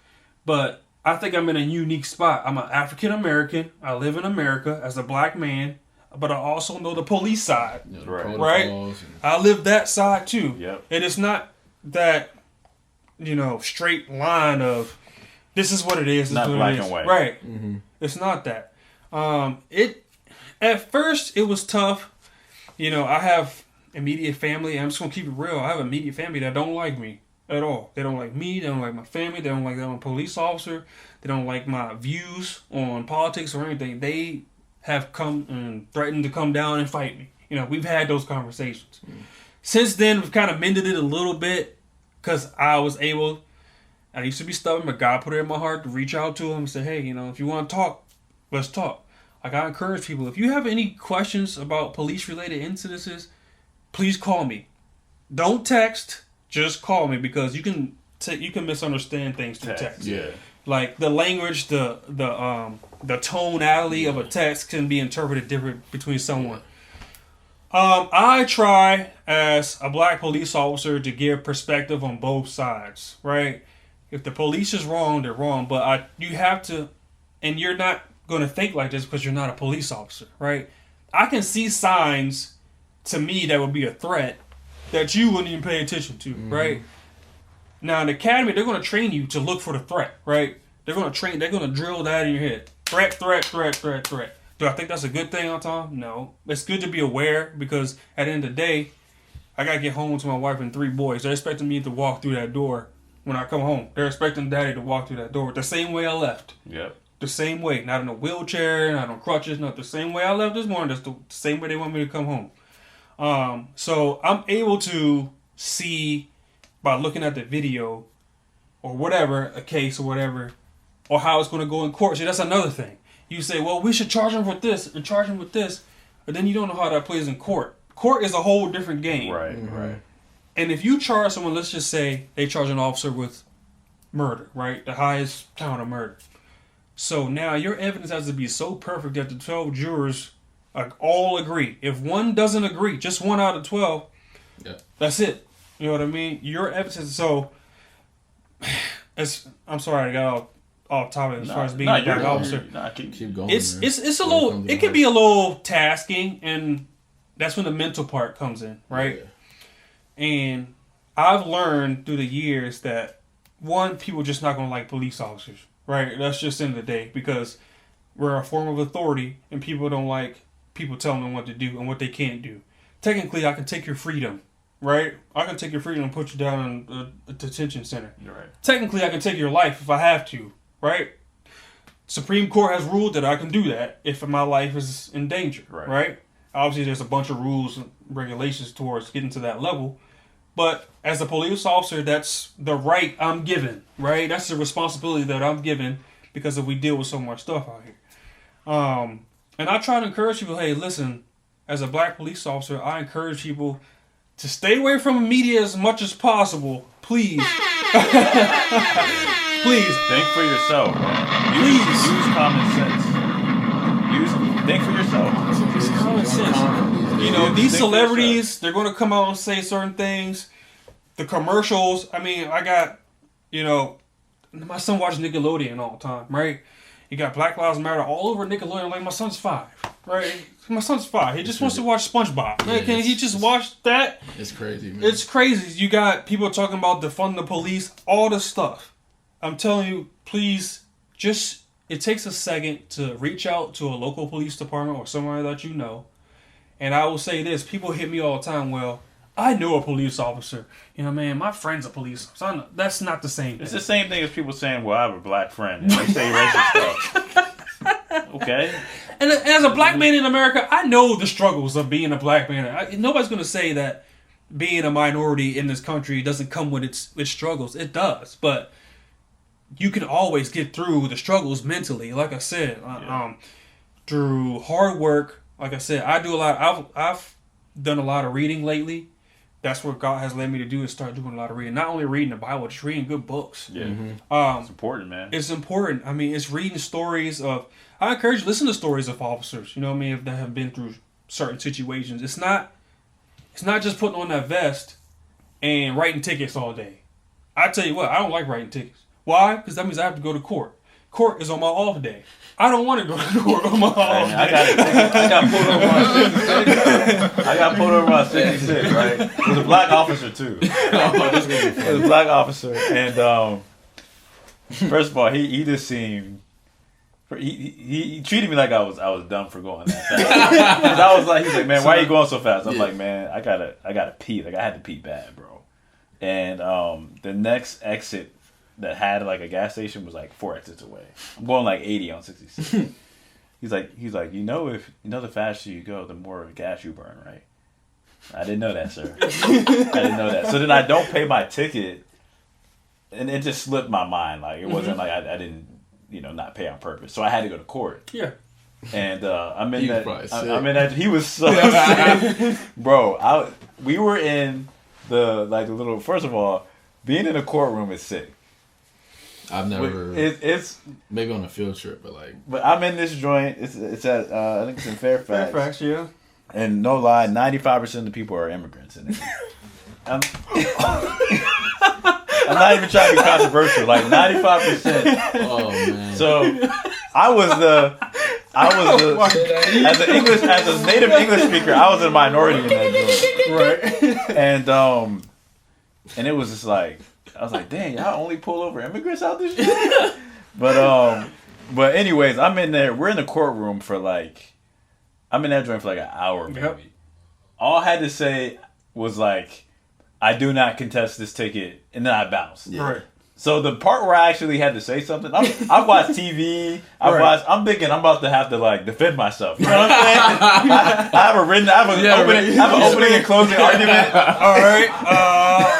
But I think I'm in a unique spot. I'm an African American. I live in America as a black man, but I also know the police side. Right? I live that side too. Yep. And it's not that, straight line of this is what it is. Not black and white. Right. Mm-hmm. It's not that. At first it was tough. I have immediate family. I'm just going to keep it real. I have immediate family that don't like me at all. They don't like me. They don't like my family. They don't like that I'm a police officer. They don't like my views on politics or anything. They have come and threatened to come down and fight me. We've had those conversations. Since then, we've kind of mended it a little bit because I used to be stubborn, but God put it in my heart to reach out to him and say, hey, if you want to talk, let's talk. Like, I encourage people, if you have any questions about police-related incidences, please call me. Don't text, just call me, because you can misunderstand things through text. Yeah. Like, the language, the tonality of a text can be interpreted different between someone. I try, as a black police officer, to give perspective on both sides, right? If the police is wrong, they're wrong, but you have to, and you're not going to think like this because you're not a police officer, right? I can see signs to me that would be a threat that you wouldn't even pay attention to, right? Now in the academy, they're going to train you to look for the threat, right? They're going to drill that in your head. Threat. Do I think that's a good thing all the time? No. It's good to be aware because at the end of the day, I got to get home to my wife and 3 boys. They're expecting me to walk through that door when I come home. They're expecting daddy to walk through that door the same way I left. Yep. The same way. Not in a wheelchair, not on crutches, not the same way I left this morning. That's the same way they want me to come home. So I'm able to see by looking at the video or whatever, a case or whatever, or how it's going to go in court. See, that's another thing. You say, well, we should charge him with this and charge him with this, but then you don't know how that plays in court. Court is a whole different game. Right, right. And if you charge someone, let's just say they charge an officer with murder, right? The highest count of murder. So now your evidence has to be so perfect that the 12 jurors all agree. If one doesn't agree, just 1 out of 12, that's it. You know what I mean? Your evidence. So, I'm sorry, I got off topic as far as being a black officer. Keep going. It's a little. It can be a little tasking, and that's when the mental part comes in, right? Yeah. And I've learned through the years that people just not gonna like police officers. Right, that's just the end of the day because we're a form of authority and people don't like people telling them what to do and what they can't do. Technically, I can take your freedom, right? I can take your freedom and put you down in a detention center. Right. Technically, I can take your life if I have to, right? Supreme Court has ruled that I can do that if my life is in danger, right? Obviously, there's a bunch of rules and regulations towards getting to that level. But as a police officer, that's the right I'm given, right? That's the responsibility that I'm given because we deal with so much stuff out here. And I try to encourage people, hey, listen, as a black police officer, I encourage people to stay away from media as much as possible. Please. Please. Think for yourself, man. Use common sense. Think for yourself. It's common sense. You know, these celebrities, they're going to come out and say certain things. The commercials, I mean, I got, you know, my son watches Nickelodeon all the time, right? You got Black Lives Matter all over Nickelodeon. Like, my son's 5, right? My son's 5. He just wants to watch SpongeBob. Like, can he just watch that? It's crazy, man. It's crazy. You got people talking about defund the police, all this stuff. I'm telling you, please, just, it takes a second to reach out to a local police department or somebody that you know. And I will say this, people hit me all the time, well, I know a police officer. You know, man, my friend's a police officer. That's not the same thing. It's the same thing as people saying, well, I have a black friend. And they say racist stuff. Okay. And as a black man in America, I know the struggles of being a black man. Nobody's going to say that being a minority in this country doesn't come with its struggles. It does. But you can always get through the struggles mentally. Like I said, through hard work. Like I said, I do a lot. I've done a lot of reading lately. That's what God has led me to do, is start doing a lot of reading. Not only reading the Bible, just reading good books. Yeah. It's important, man. It's important. I mean, it's reading stories of... I encourage you to listen to stories of officers, you know what I mean, if they have been through certain situations. It's not just putting on that vest and writing tickets all day. I tell you what, I don't like writing tickets. Why? Because that means I have to go to court. Court is on my off day. I don't want to go to court on my off day. I got pulled over on 66, right? It was a black officer, too. It was a black officer. And first of all, he just seemed... He treated me like I was dumb for going that fast. 'Cause I was like, he's like, man, why are you going so fast? I'm like, man, I gotta pee. Like, I had to pee bad, bro. And the next exit that had like a gas station was like 4 exits away. I'm going like 80 on 66. He's like, the faster you go, the more gas you burn, right? I didn't know that, sir. I didn't know that. So then I don't pay my ticket, and it just slipped my mind. Like, it wasn't like I didn't, not pay on purpose. So I had to go to court. Yeah. And I'm in that. He was so sick, bro. We were in the little. First of all, being in a courtroom is sick. I've never. It's maybe on a field trip, but like. But I'm in this joint. It's at I think it's in Fairfax. Fairfax, yeah. And no lie, 95% of the people are immigrants in it. I'm not even trying to be controversial. Like 95%. Oh man. So I was the as a native English speaker, I was a minority in that joint. Right. And it was just like, I was like, dang, y'all only pull over immigrants out this shit? But anyways, I'm in there. We're in the courtroom for I'm in that joint for like an hour, maybe. Yep. All I had to say was like, I do not contest this ticket, and then I bounced. Yeah. Right. So the part where I actually had to say something, I've watched TV. I'm thinking I'm about to have to defend myself. You know what I'm saying? I have an opening and closing argument. All right.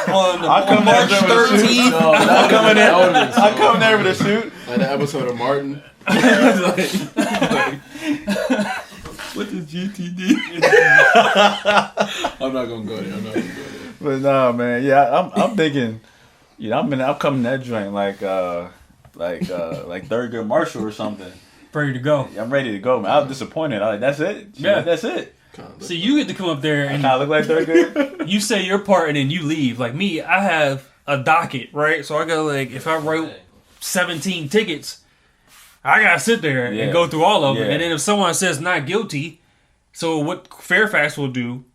On March 13th, I'm coming there with a suit. Like the episode of Martin. What the GTD? I'm not gonna go there. But nah, man. Yeah, I'm thinking. I'm coming that joint like Thurgood Marshall or something. Ready to go. I'm ready to go, man. I was disappointed. I was like, that's it. Yeah, that's it. So you get to come up there and I look like Thurgood. You say your part and then you leave. Like me, I have a docket, right? So I got if I wrote 17 tickets, I gotta sit there and go through all of them. And then if someone says not guilty, so what Fairfax will do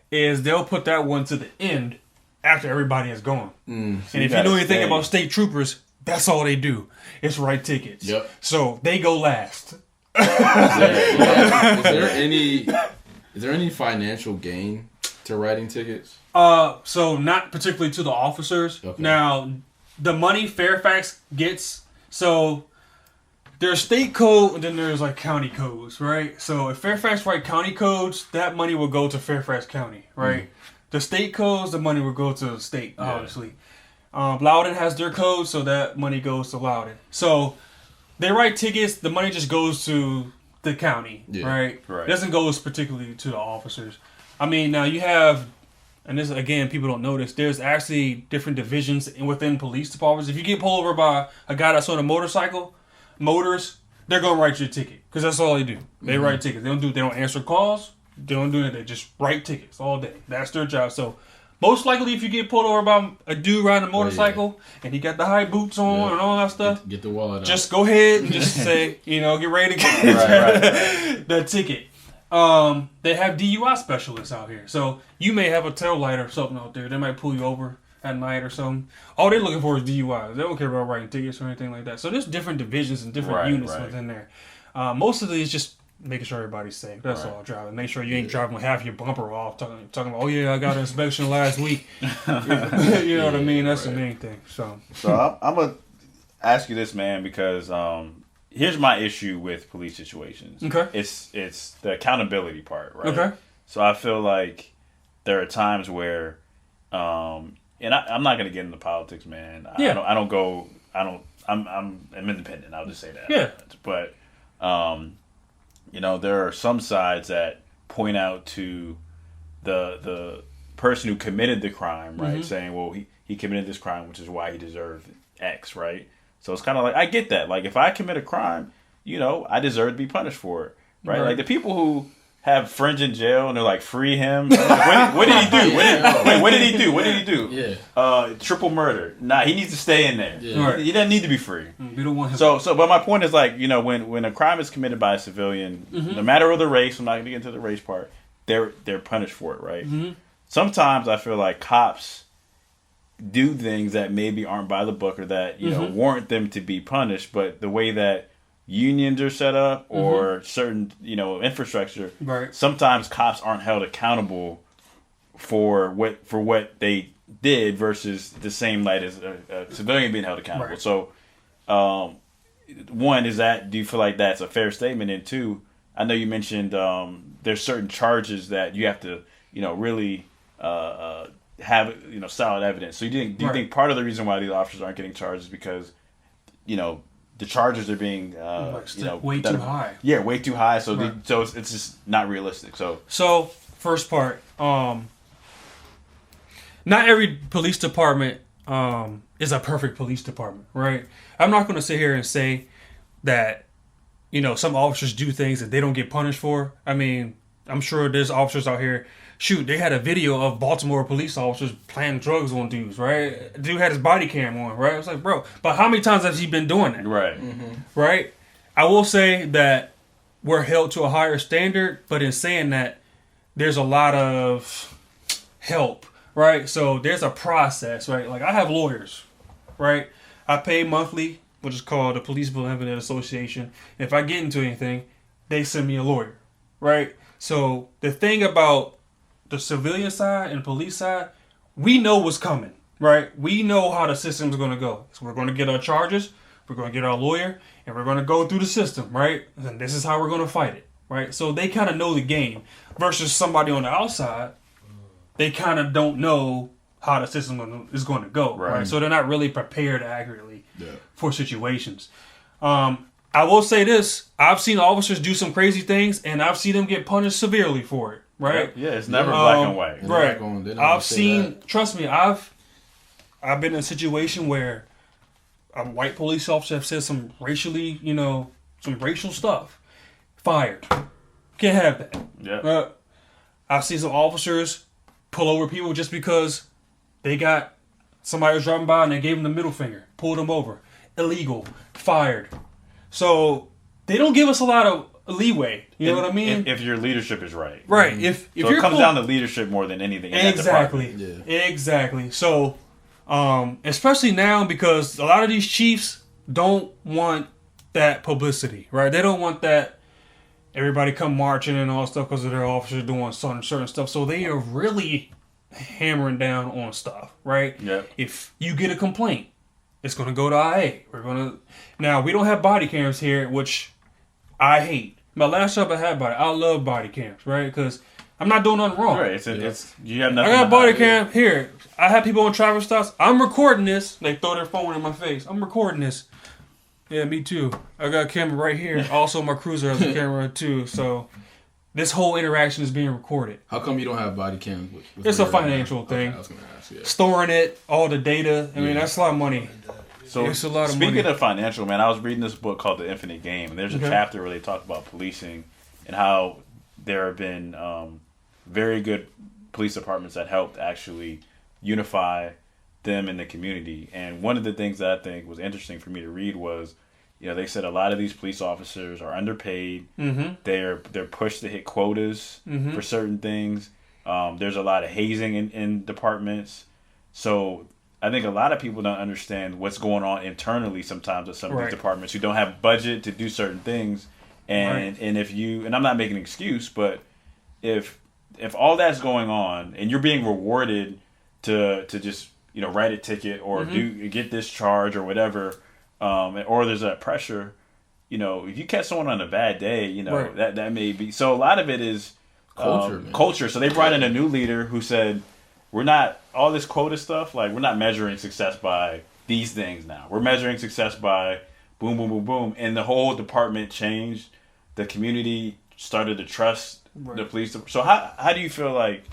is they'll put that one to the end after everybody is gone. And if you know anything about state troopers, that's all they do. It's write tickets. Yep. So they go last. Is there any financial gain to writing tickets? So not particularly to the officers. Okay. Now, the money Fairfax gets, so there's state code and then there's county codes, right? So if Fairfax write county codes, that money will go to Fairfax County, right? The state codes, the money will go to the state, obviously. Loudoun has their codes, so that money goes to Loudoun. So they write tickets, the money just goes to the county, Yeah. right? Right. It doesn't go particularly to the officers. I mean, now you have, and this again, people don't notice. There's actually different divisions within police departments. If you get pulled over by a guy that's on a motorcycle, they're gonna write you a ticket because that's all they do. They write tickets. They don't answer calls. They don't do anything. They just write tickets all day. That's their job. So most likely, if you get pulled over by a dude riding a motorcycle and he got the high boots on and all that stuff, Get the wallet out. just go ahead and just say, get ready to get that ticket. They have DUI specialists out here. So you may have a tail light or something out there. They might pull you over at night or something. All they're looking for is DUI. They don't care about writing tickets or anything like that. So there's different divisions and different units within there. Most of it is just making sure everybody's safe. That's all driving. Make sure you ain't driving with half your bumper off. Talking about, oh yeah, I got an inspection last week. You know what I mean? That's the main thing. So I'm gonna ask you this, man, because here's my issue with police situations. Okay. It's the accountability part, right? Okay. So I feel like there are times where, and I'm not gonna get into politics, man. I'm independent. I'll just say that. Yeah. But there are some sides that point out to the person who committed the crime, right? Saying, well, he committed this crime, which is why he deserved X, right? So it's kind of like, I get that. Like, if I commit a crime, I deserve to be punished for it, right? Like, the people who have friends in jail and they're like, free him. Like, what did he do? What did he do? What did he do? Yeah. Triple murder. Nah, he needs to stay in there. Yeah. Right. He doesn't need to be free. we don't want him. But my point is, like, when a crime is committed by a civilian, no matter the race, I'm not going to get into the race part, they're punished for it, right? Sometimes I feel like cops do things that maybe aren't by the book or that warrant them to be punished, but the way that unions are set up or certain infrastructure, right. sometimes cops aren't held accountable for what they did versus the same light as a civilian being held accountable. Right. So one is that, do you feel like that's a fair statement? And two, I know you mentioned there's certain charges that you have to really have solid evidence. So do you think part of the reason why these officers aren't getting charged is because the charges are being way too high. Yeah, way too high. So so it's just not realistic. So first part, not every police department is a perfect police department, right? I'm not going to sit here and say that some officers do things that they don't get punished for. I mean, I'm sure there's officers out here. Shoot, they had a video of Baltimore police officers planting drugs on dudes, right? Dude had his body cam on, right? I was like, bro, but how many times has he been doing that? right, Right? I will say that we're held to a higher standard, but in saying that, there's a lot of help, right? So there's a process, right? Like, I have lawyers, right? I pay monthly, which is called the Police Benevolent Association. If I get into anything, they send me a lawyer, right? So the thing about the civilian side and police side, we know what's coming, right? We know how the system's going to go. So we're going to get our charges, we're going to get our lawyer, and we're going to go through the system, right? And this is how we're going to fight it, right? So they kind of know the game versus somebody on the outside, they kind of don't know how the system is going to go, right? So they're not really prepared accurately for situations. I will say this, I've seen officers do some crazy things, and I've seen them get punished severely for it. Right? Yeah, it's never black and white. Right. I've seen, trust me, I've been in a situation where a white police officer have said some racially, some racial stuff. Fired. Can't have that. Yeah. I've seen some officers pull over people just because they got somebody was driving by and they gave them the middle finger, pulled them over. Illegal. Fired. So they don't give us a lot of leeway. You know what I mean? If your leadership is right. Right. If it comes down to leadership more than anything. Exactly. Exactly. So, especially now, because a lot of these chiefs don't want that publicity, right? They don't want that everybody come marching and all stuff because of their officers doing certain stuff. So they are really hammering down on stuff, right? Yeah. If you get a complaint, it's going to go to IA. Now, we don't have body cams here, which I hate. My last job I had I love body cams, right? Because I'm not doing nothing wrong. Right. You have nothing. I got a body cam here. I have people on traffic stops. I'm recording this. They throw their phone in my face. I'm recording this. Yeah, me too. I got a camera right here. Also, my cruiser has a camera too. So this whole interaction is being recorded. How come you don't have body cams? It's a financial thing. Okay, I was gonna ask, yeah. Storing it, all the data. I mean, that's a lot of money. So it's a lot of speaking money. of financial, man, I was reading this book called The Infinite Game, and there's a chapter where they talk about policing and how there have been very good police departments that helped actually unify them in the community. And one of the things that I think was interesting for me to read was, they said a lot of these police officers are underpaid. Mm-hmm. They're pushed to hit quotas for certain things. There's a lot of hazing in departments. So I think a lot of people don't understand what's going on internally sometimes at some of these departments who don't have budget to do certain things. And and if you, and I'm not making an excuse, but if all that's going on and you're being rewarded to just write a ticket or get this charge or whatever, or there's that pressure, if you catch someone on a bad day, that may be. So a lot of it is culture. So they brought in a new leader who said, we're not, all this quota stuff, like, we're not measuring success by these things now. We're measuring success by boom, boom, boom, boom. And the whole department changed. The community started to trust the police. So how do you feel like,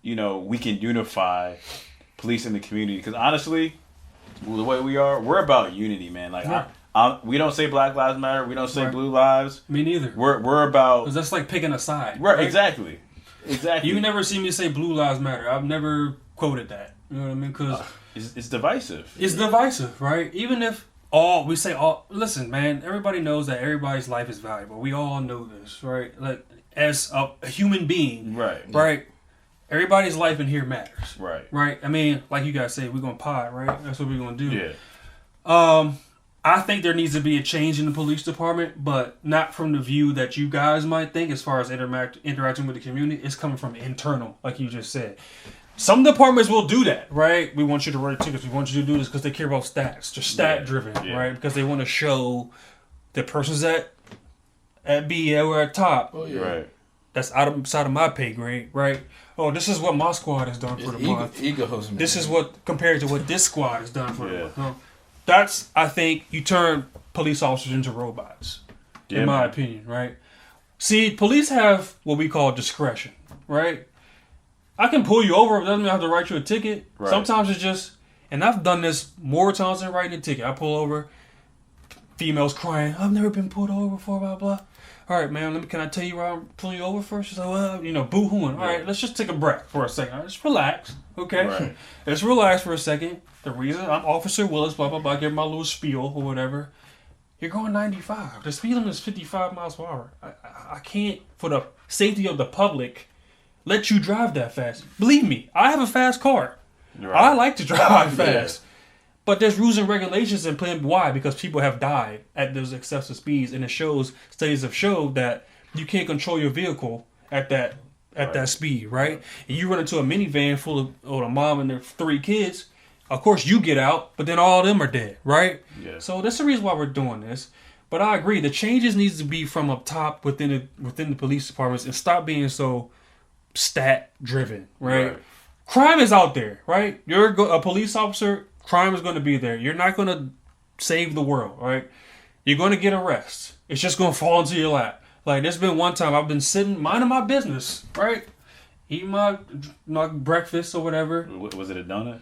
we can unify police in the community? Because honestly, the way we are, we're about unity, man. Like, we don't say Black Lives Matter. We don't say Blue Lives. Me neither. We're about... Because that's like picking a side. Right, exactly. You never see me say Blue Lives Matter. I've never quoted that. You know what I mean? Because it's divisive. It's divisive, right? Even if we say listen, man, everybody knows that everybody's life is valuable. We all know this, right? Like, as a human being, right? Everybody's life in here matters, right? I mean, like you guys say, we're gonna pod, right? That's what we're gonna do. Yeah. I think there needs to be a change in the police department, but not from the view that you guys might think as far as interacting with the community. It's coming from internal, like you just said. Some departments will do that, right? We want you to write tickets. We want you to do this because they care about stats. They're stat-driven, right? Because they want to show the persons at B or at top. Oh, yeah. Right. That's outside of my pay grade, right? Oh, this is what my squad has done for the month. Egos, man. This is what, compared to what this squad has done for the month. That's, I think, you turn police officers into robots, in my opinion, right? See, police have what we call discretion, right? I can pull you over, it doesn't mean I have to write you a ticket. Right. Sometimes it's just, and I've done this more times than writing a ticket. I pull over, females crying, I've never been pulled over before, blah, blah. All right, man, can I tell you why I'm pulling you over first? She's like, well, boo-hooing. All right, let's just take a breath for a second. Right, just relax, okay? Right. Let's relax for a second. The reason I'm Officer Willis, blah, blah, blah, give my little spiel or whatever. You're going 95. The speed limit is 55 miles per hour. I can't, for the safety of the public, let you drive that fast. Believe me, I have a fast car. Right. I like to drive fast. But there's rules and regulations in plan. Why? Because people have died at those excessive speeds, and studies have showed that you can't control your vehicle at that speed, right? And you run into a minivan full of a mom and their 3 kids. Of course, you get out, but then all of them are dead, right? Yeah. So that's the reason why we're doing this. But I agree, the changes needs to be from up top within the police departments and stop being so stat driven, right? Crime is out there, right? You're a police officer. Crime is going to be there. You're not going to save the world, right? You're going to get arrested. It's just going to fall into your lap. Like, there's been one time I've been sitting, minding my business, right? Eating my breakfast or whatever. Was it a donut?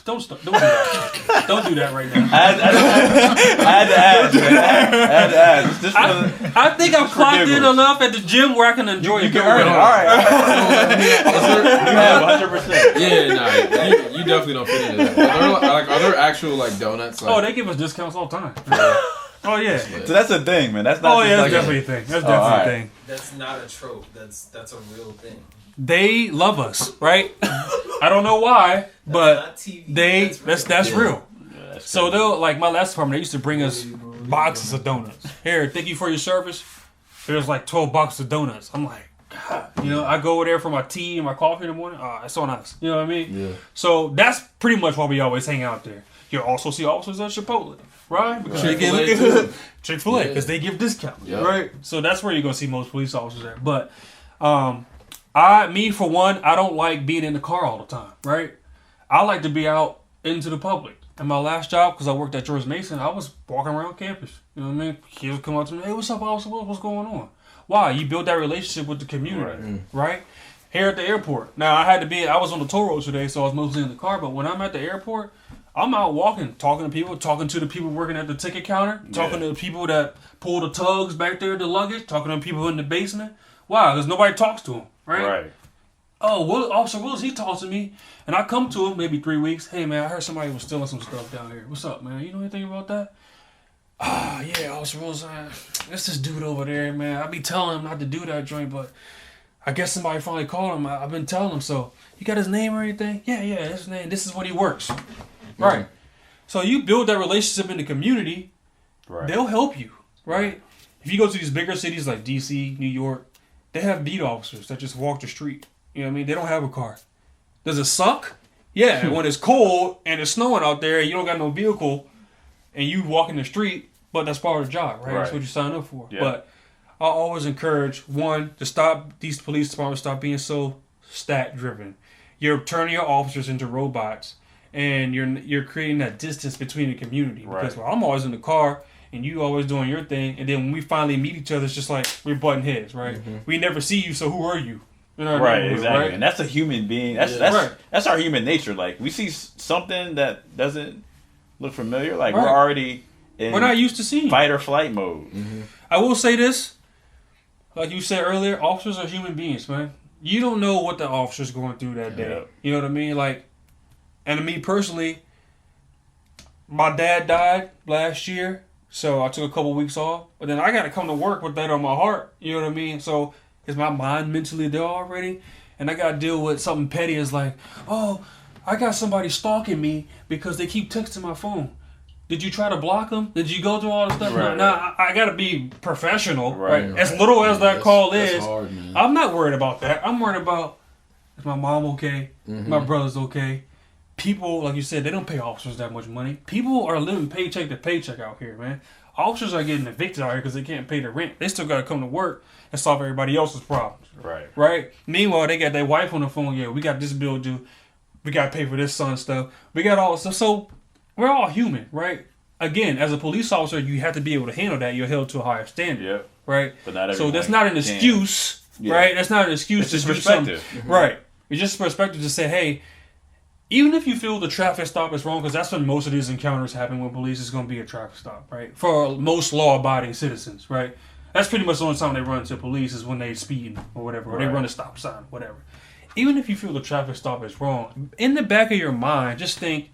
Don't do that. Don't do that right now. I had to ask. I think I'm clocked in enough at the gym where I can enjoy it. You can earn it. All right. You have 100%. Yeah, nah, you definitely don't fit into that. Are there actual donuts? They give us discounts all the time. Oh yeah. So that's a thing, man. That's not. Oh yeah, that's definitely a thing. That's definitely a thing. That's not a trope. That's a real thing. They love us, right? I don't know why, but that's real. Yeah, so they'll, like my last department, they used to bring us boxes of donuts. Here, thank you for your service. There's 12 boxes of donuts. I'm like, God. I go over there for my tea and my coffee in the morning. Oh, it's so nice. You know what I mean? Yeah. So that's pretty much why we always hang out there. You'll also see officers at Chipotle, right? Because Chick-fil-A, because they give discounts, right? So that's where you're going to see most police officers at. But, for one, I don't like being in the car all the time, right? I like to be out into the public. And my last job, because I worked at George Mason, I was walking around campus. You know what I mean? Kids would come up to me, hey, what's up, officer? What's going on? Why? You build that relationship with the community, right? Here at the airport. Now, I was on the toll road today, so I was mostly in the car, but when I'm at the airport, I'm out walking, talking to people, talking to the people working at the ticket counter, talking to the people that pull the tugs back there, the luggage, talking to people in the basement. Why? Because nobody talks to them, right? Right. Oh, Officer Willis, he talks to me, and I come to him maybe 3 weeks. Hey, man, I heard somebody was stealing some stuff down here. What's up, man? You know anything about that? Yeah, Officer Willis, it's this dude over there, man. I be telling him not to do that joint, but I guess somebody finally called him. I've been telling him, so you got his name or anything? Yeah, his name. This is what he works. Right. So you build that relationship in the community, they'll help you, right? If you go to these bigger cities like D.C., New York, they have beat officers that just walk the street. You know what I mean? They don't have a car. Does it suck? Yeah, when it's cold and it's snowing out there, you don't got no vehicle, and you walk in the street, but that's part of the job, right? That's what you sign up for. Yeah. But I always encourage, one, to stop these police departments, stop being so stat-driven. You're turning your officers into robots, and you're creating that distance between the community. Because I'm always in the car, and you always doing your thing, and then when we finally meet each other, it's just like we're butting heads, right? We never see you, so who are you? You know what I mean? Exactly. Right? And that's a human being. That's our human nature. Like, we see something that doesn't look familiar, like we're already in we're not used to seeing fight or flight mode. I will say this, like you said earlier, officers are human beings, man. You don't know what the officer's going through that day. You know what I mean? Like, and to me personally, my dad died last year, so I took a couple weeks off. But then I got to come to work with that on my heart. You know what I mean? So is my mind mentally there already? And I got to deal with something petty as like, oh, I got somebody stalking me because they keep texting my phone. Did you try to block them? Did you go through all this stuff? Nah, I got to be professional. Right. As little as that call is, hard, I'm not worried about that. I'm worried about, is my mom okay? My brother's okay? People, like you said, they don't pay officers that much money. People are living paycheck to paycheck out here, man. Officers are getting evicted out here because they can't pay the rent. They still got to come to work and solve everybody else's problems. Right? Meanwhile, they got their wife on the phone. Yeah, we got this bill due. We got to pay for this son stuff. We got all stuff. So we're all human, right? Again, as a police officer, you have to be able to handle that. You're held to a higher standard, right? But not so that's not an excuse, right? That's not an excuse. It's just perspective. Right. It's just perspective to say, hey, even if you feel the traffic stop is wrong, because that's when most of these encounters happen when police is going to be a traffic stop, right? For most law-abiding citizens, right? That's pretty much the only time they run to police is when they speeding or whatever, or they run a stop sign, whatever. Even if you feel the traffic stop is wrong, in the back of your mind, just think,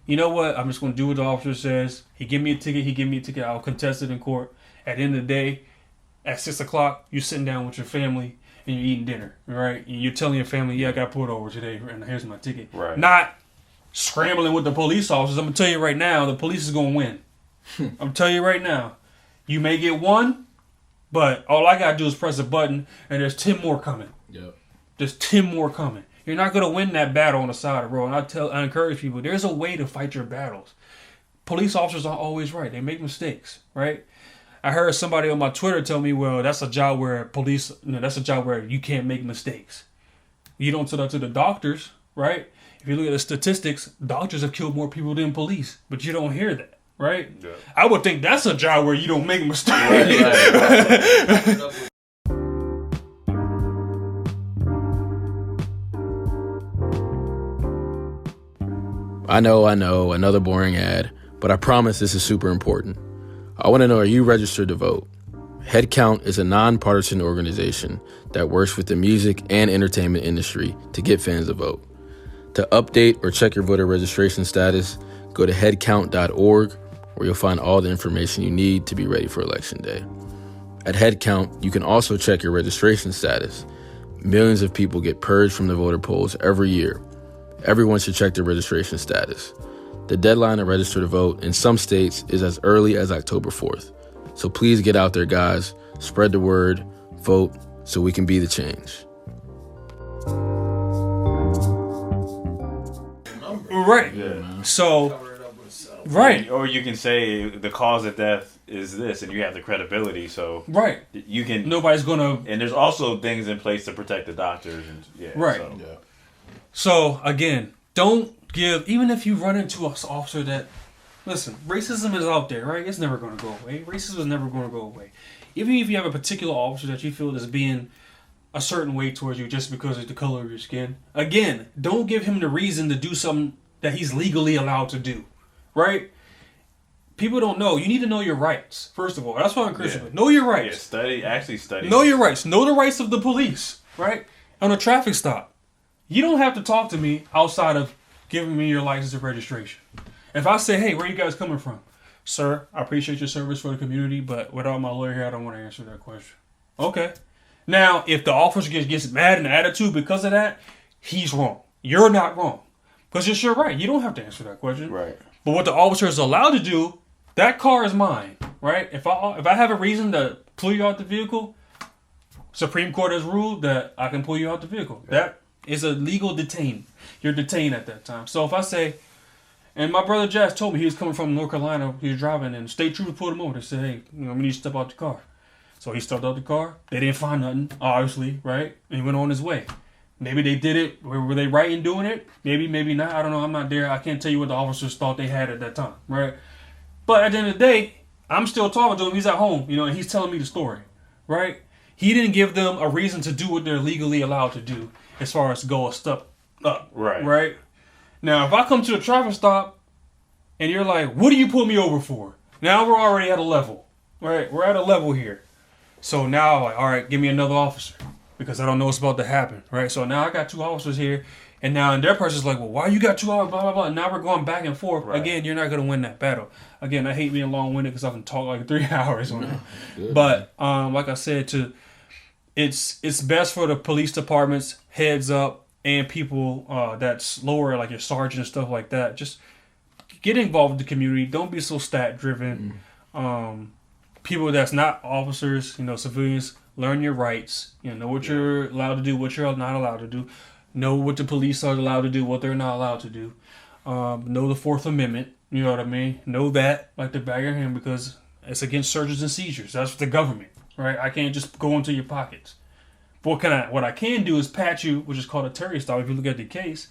you know what? I'm just going to do what the officer says. He give me a ticket. I'll contest it in court. At the end of the day, at 6 o'clock, you're sitting down with your family and you're eating dinner, right? And you're telling your family, yeah, I got pulled over today, and here's my ticket. Right. Not scrambling with the police officers. I'm going to tell you right now, the police is going to win. I'm telling you right now. You may get one, but all I got to do is press a button, and there's 10 more coming. Yep. There's 10 more coming. You're not going to win that battle on the side of the road. And I encourage people, there's a way to fight your battles. Police officers aren't always right. They make mistakes, right? I heard somebody on my Twitter tell me, well, that's a job where that's a job where you can't make mistakes. You don't tell that to the doctors, right? If you look at the statistics, doctors have killed more people than police, but you don't hear that, right? Yeah. I would think that's a job where you don't make mistakes. Right. I know, another boring ad, but I promise this is super important. I want to know, are you registered to vote? Headcount is a nonpartisan organization that works with the music and entertainment industry to get fans to vote. To update or check your voter registration status, go to headcount.org, where you'll find all the information you need to be ready for Election Day. At Headcount, you can also check your registration status. Millions of people get purged from the voter polls every year. Everyone should check their registration status. The deadline to register to vote in some states is as early as October 4th. So please get out there, guys. Spread the word. Vote so we can be the change. Right. Yeah. So, right. Or you can say the cause of death is this, and you have the credibility, so right. You can. Nobody's gonna. And there's also things in place to protect the doctors. And, right. So again, don't even if you run into an officer that, listen, racism is out there, right? It's never going to go away. Racism is never going to go away. Even if you have a particular officer that you feel is being a certain way towards you just because of the color of your skin, again, don't give him the reason to do something that he's legally allowed to do, right? People don't know. You need to know your rights, first of all. That's why I'm Christian. Know your rights. Yeah, study. Know your rights. Know the rights of the police, right? On a traffic stop, you don't have to talk to me outside of giving me your license and registration. If I say, hey, where are you guys coming from? Sir, I appreciate your service for the community, but without my lawyer here, I don't want to answer that question. Okay. Now, if the officer gets mad and attitude because of that, he's wrong. You're not wrong. Because it's your right. You don't have to answer that question. Right. But what the officer is allowed to do, that car is mine, right? If I have a reason to pull you out the vehicle, Supreme Court has ruled that I can pull you out the vehicle. That is a legal detain. You're detained at that time. So if I say, and my brother Jazz told me he was coming from North Carolina, he was driving, and state trooper pulled him over. They said, hey, we need to step out the car. So he stepped out the car. They didn't find nothing, obviously, right? And he went on his way. Maybe they did it. Were they right in doing it? Maybe, maybe not. I don't know. I'm not there. I can't tell you what the officers thought they had at that time, right? But at the end of the day, I'm still talking to him. He's at home, and he's telling me the story, right? He didn't give them a reason to do what they're legally allowed to do as far as go a step up, right? Now, if I come to a traffic stop and you're like, what do you pull me over for? Now we're already at a level, right? We're at a level here. So now, all right, give me another officer because I don't know what's about to happen, right? So now I got two officers here, and now their person's like, well, why you got two officers, blah, blah, blah. And now we're going back and forth. Right. Again, you're not going to win that battle. Again, I hate being long-winded because I can talk like 3 hours on it. But like I said, it's best for the police departments, heads up, and people that's lower, like your sergeant and stuff like that. Just get involved with the community. Don't be so stat-driven. People that's not officers, civilians, learn your rights. Know what you're allowed to do, what you're not allowed to do. Know what the police are allowed to do, what they're not allowed to do. Know the Fourth Amendment. You know what I mean? Know that like the back of your hand because it's against searches and seizures. That's the government, right? I can't just go into your pockets. But what I can do is pat you, which is called a Terry stop. If you look at the case,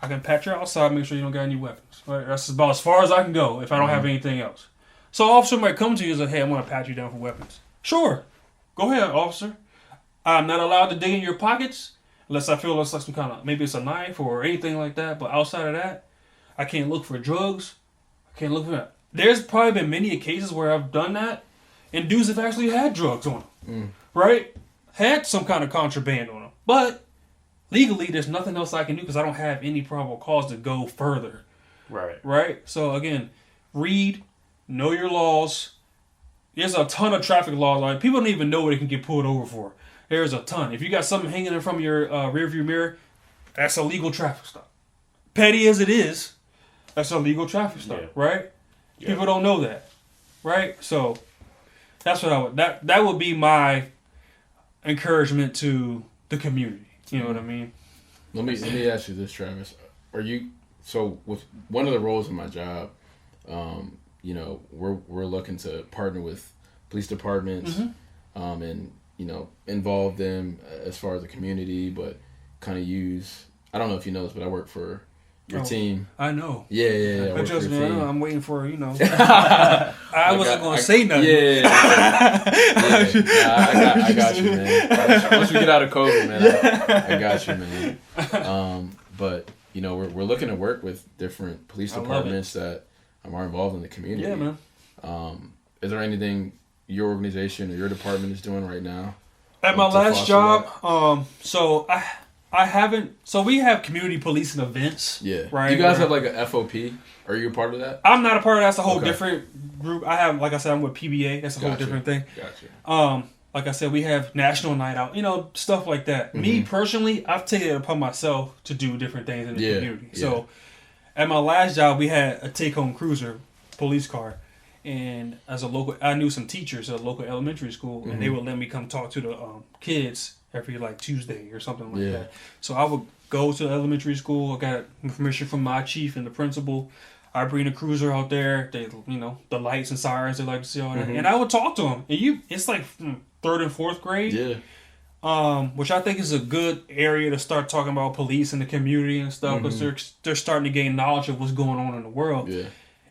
I can pat you outside, make sure you don't got any weapons. Right? That's about as far as I can go if I don't have anything else. So an officer might come to you and say, hey, I'm going to pat you down for weapons. Sure. Go ahead, officer. I'm not allowed to dig in your pockets unless I feel it's like some kind of, maybe it's a knife or anything like that. But outside of that, I can't look for drugs. I can't look for that. There's probably been many cases where I've done that and dudes have actually had drugs on them. Right? Had some kind of contraband on them. But legally, there's nothing else I can do because I don't have any probable cause to go further. Right? So again, read, know your laws. There's a ton of traffic laws. Like people don't even know what they can get pulled over for. There's a ton. If you got something hanging in from your rearview mirror, that's a legal traffic stop. Petty as it is, that's a legal traffic stop, right? Yeah. People don't know that, right? So that's what that would be my encouragement to the community. You know what I mean? Let me ask you this, Travis. So with one of the roles in my job, we're looking to partner with police departments, and involve them as far as the community, but kind of use. I don't know if you know this, but I work for your team. I know. Yeah. But just man, I'm waiting for I wasn't gonna say nothing. I got you, man. Once we get out of COVID, man, I got you, man. But we're looking to work with different police departments that are involved in the community. Yeah, man. Is there anything your organization or your department is doing right now? At my last job, so I haven't. So we have community policing events. Yeah. Right. Do you guys have like a FOP? Are you a part of that? I'm not a part of that. That's a whole different group. I have, like I said, I'm with PBA. That's a whole different thing. Gotcha. Like I said, we have National Night Out. Stuff like that. Me personally, I've taken it upon myself to do different things in the community. Yeah. So at my last job, we had a take-home cruiser police car. And as a local, I knew some teachers at a local elementary school, and they would let me come talk to the kids every Tuesday or something like that. So I would go to the elementary school. I got permission from my chief and the principal. I bring the cruiser out there. They, the lights and sirens. They like to see all that, and I would talk to them. And it's like third and fourth grade. Yeah. which I think is a good area to start talking about police in the community and stuff, because they're starting to gain knowledge of what's going on in the world. Yeah.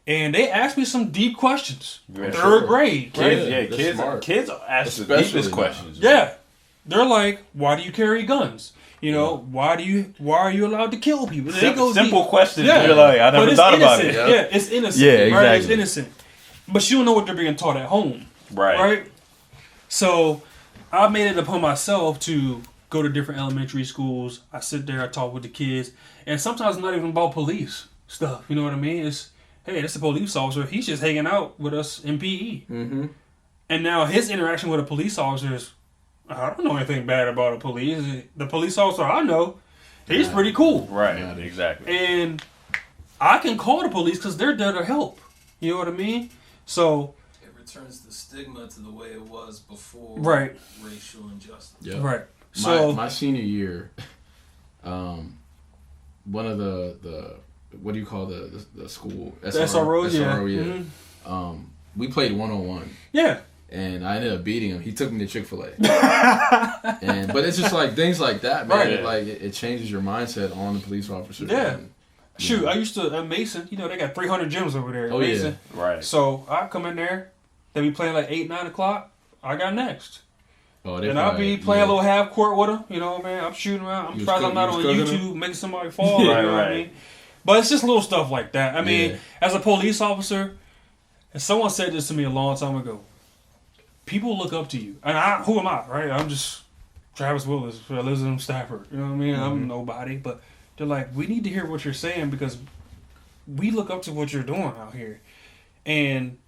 And they asked me some deep questions. Yeah, Third grade, Kids, right? kids ask the deepest questions. Yeah. They're like, why do you carry guns? You know, why are you allowed to kill people? Simple questions. Yeah. You're like, I never thought about it. Yeah, it's innocent. Yeah, Right? exactly. It's innocent. But you don't know what they're being taught at home. Right. Right? So I made it upon myself to go to different elementary schools. I sit there, I talk with the kids. And sometimes it's not even about police stuff. You know what I mean? It's, hey, this is a police officer. He's just hanging out with us in PE. Mm-hmm. And now his interaction with a police officer is, I don't know anything bad about a police. The police officer I know, he's pretty cool. Right, exactly. And I can call the police because they're there to help. You know what I mean? So It returns the stigma to the way it was before racial injustice. Yep. Right. So my senior year, one of the what do you call the school? SRO, yeah. Mm-hmm. We played 1-on-1. Yeah. And I ended up beating him. He took me to Chick-fil-A. But it's just like things like that, man. Right. Like it changes your mindset on the police officer. Yeah. And, Shoot, I used to at Mason. You know, they got 300 gyms over there. Oh, Mason. yeah. Right. So I come in there. They be playing like 8, 9 o'clock. I got next. Oh, And I'll be playing a little half court with them. You know, man. I'm shooting around. I'm surprised I'm not on YouTube making somebody fall. You know what I mean? But it's just little stuff like that. I mean, as a police officer, and someone said this to me a long time ago. People look up to you. And who am I, right? I'm just Travis Willis. I live in Stafford. You know what I mean? Mm-hmm. I'm nobody. But they're like, we need to hear what you're saying because we look up to what you're doing out here. And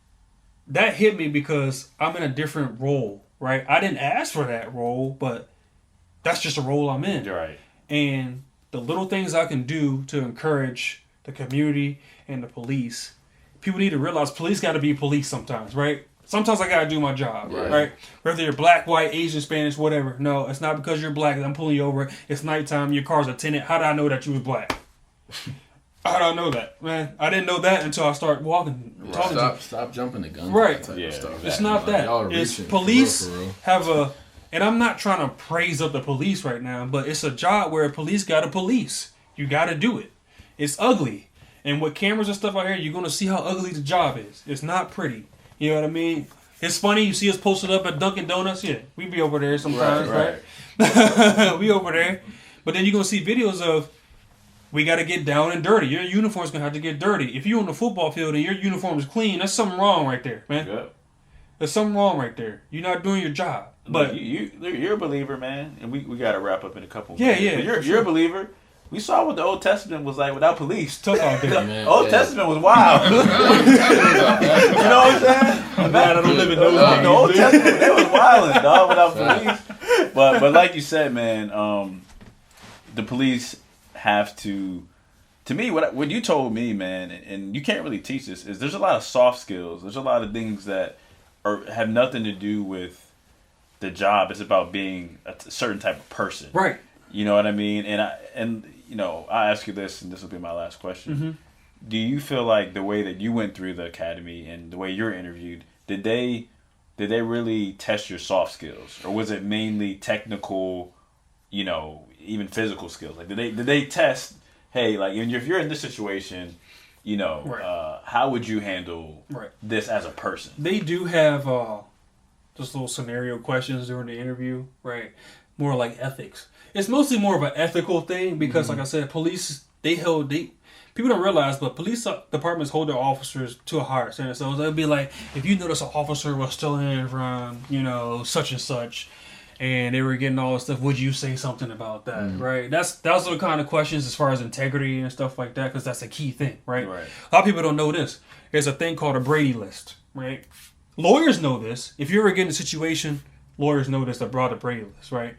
that hit me because I'm in a different role, right? I didn't ask for that role, but that's just a role I'm in. Right. And the little things I can do to encourage the community and the police, people need to realize police got to be police sometimes, right? Sometimes I got to do my job, right? Whether you're black, white, Asian, Spanish, whatever. No, it's not because you're black that I'm pulling you over. It's nighttime. Your car's a tinted. How did I know that you was black? How did I know that, man? I didn't know that until I started walking, talking to you. Stop jumping the gun. Right. Stuff. It's not that. It's police have a, and I'm not trying to praise up the police right now, but it's a job where police got to police. You got to do it. It's ugly. And with cameras and stuff out here, you're going to see how ugly the job is. It's not pretty. You know what I mean? It's funny. You see us posted up at Dunkin' Donuts. Yeah, we be over there sometimes, right? We over there. But then you're going to see videos of, we got to get down and dirty. Your uniform's going to have to get dirty. If you're on the football field and your uniform is clean, that's something wrong right there, man. Good. There's something wrong right there. You're not doing your job. But you're a believer, man. And we got to wrap up in a couple of minutes. But you're a believer. We saw what the Old Testament was like without police. Tough out there, man. Old Testament was wild. You know what I'm saying? I'm glad I don't live in those days. The Old Testament, it was wild, dog, without police. But like you said, man, the police have to me, what you told me, man, and you can't really teach this, is there's a lot of soft skills. There's a lot of things that have nothing to do with the job. It's about being a certain type of person. Right. You know what I mean? And you know, I ask you this, and this will be my last question. Mm-hmm. Do you feel like the way that you went through the academy and the way you're interviewed, did they really test your soft skills, or was it mainly technical, you know, even physical skills? Like, did they test? Hey, like, if you're in this situation, you know, how would you handle this as a person? They do have just little scenario questions during the interview, right? More like ethics. It's mostly more of an ethical thing because, like I said, police, people don't realize, but police departments hold their officers to a higher standard. So they'll be like, if you notice an officer was stealing from, you know, such and such, and they were getting all this stuff, would you say something about that, right? That's the kind of questions as far as integrity and stuff like that, because that's a key thing, right? A lot of people don't know this. There's a thing called a Brady list, right? Lawyers know this. If you ever get in a situation, lawyers know this, that brought a Brady list, right?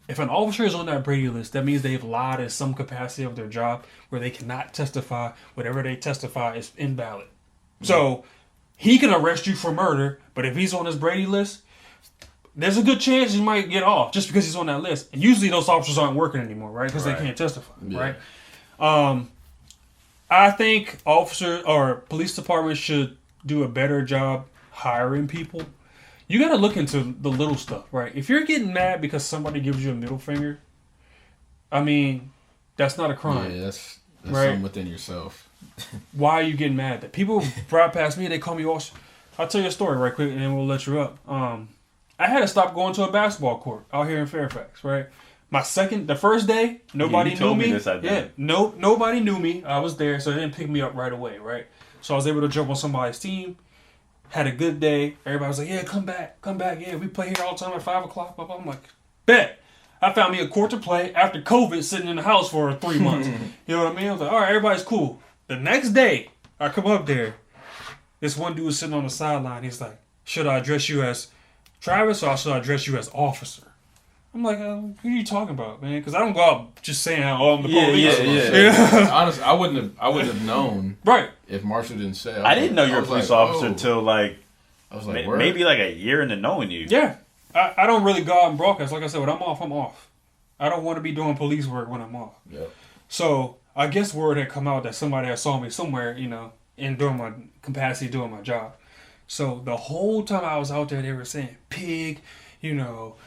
If an officer is on that Brady list, that means they've lied in some capacity of their job where they cannot testify. Whatever they testify is invalid. So he can arrest you for murder, but if he's on this Brady list, there's a good chance he might get off just because he's on that list. And usually those officers aren't working anymore, right? Because they can't testify, right? I think officers or police departments should do a better job hiring people. you got to look into the little stuff, right? If you're getting mad because somebody gives you a middle finger, I mean, that's not a crime. Yeah, that's right? something within yourself. Why are you getting mad at that? People ride past me, they call me all... I'll tell you a story right quick, and then we'll let you up. I had to stop going to a basketball court out here in Fairfax, right? The first day, nobody knew me. Nobody knew me. I was there, so they didn't pick me up right away, right? So I was able to jump on somebody's team. Had a good day. Everybody was like, yeah, come back. Yeah, we play here all the time at 5 o'clock. Blah, blah. I'm like, bet. I found me a court to play after COVID sitting in the house for 3 months. You know what I mean? I was like, all right, everybody's cool. The next day, I come up there. This one dude was sitting on the sideline. He's like, should I address you as Travis or should I address you as officer? I'm like, what are you talking about, man? Because I don't go out just saying, oh, I'm the police. Yeah. Honestly, I wouldn't have known. Right. If Marshall didn't say it. I didn't know you were a police officer until like, I was like, maybe like a year into knowing you. Yeah. I don't really go out and broadcast. Like I said, when I'm off, I'm off. I don't want to be doing police work when I'm off. Yep. So I guess word had come out that somebody had saw me somewhere, in doing my capacity, doing my job. So the whole time I was out there, they were saying, pig, we know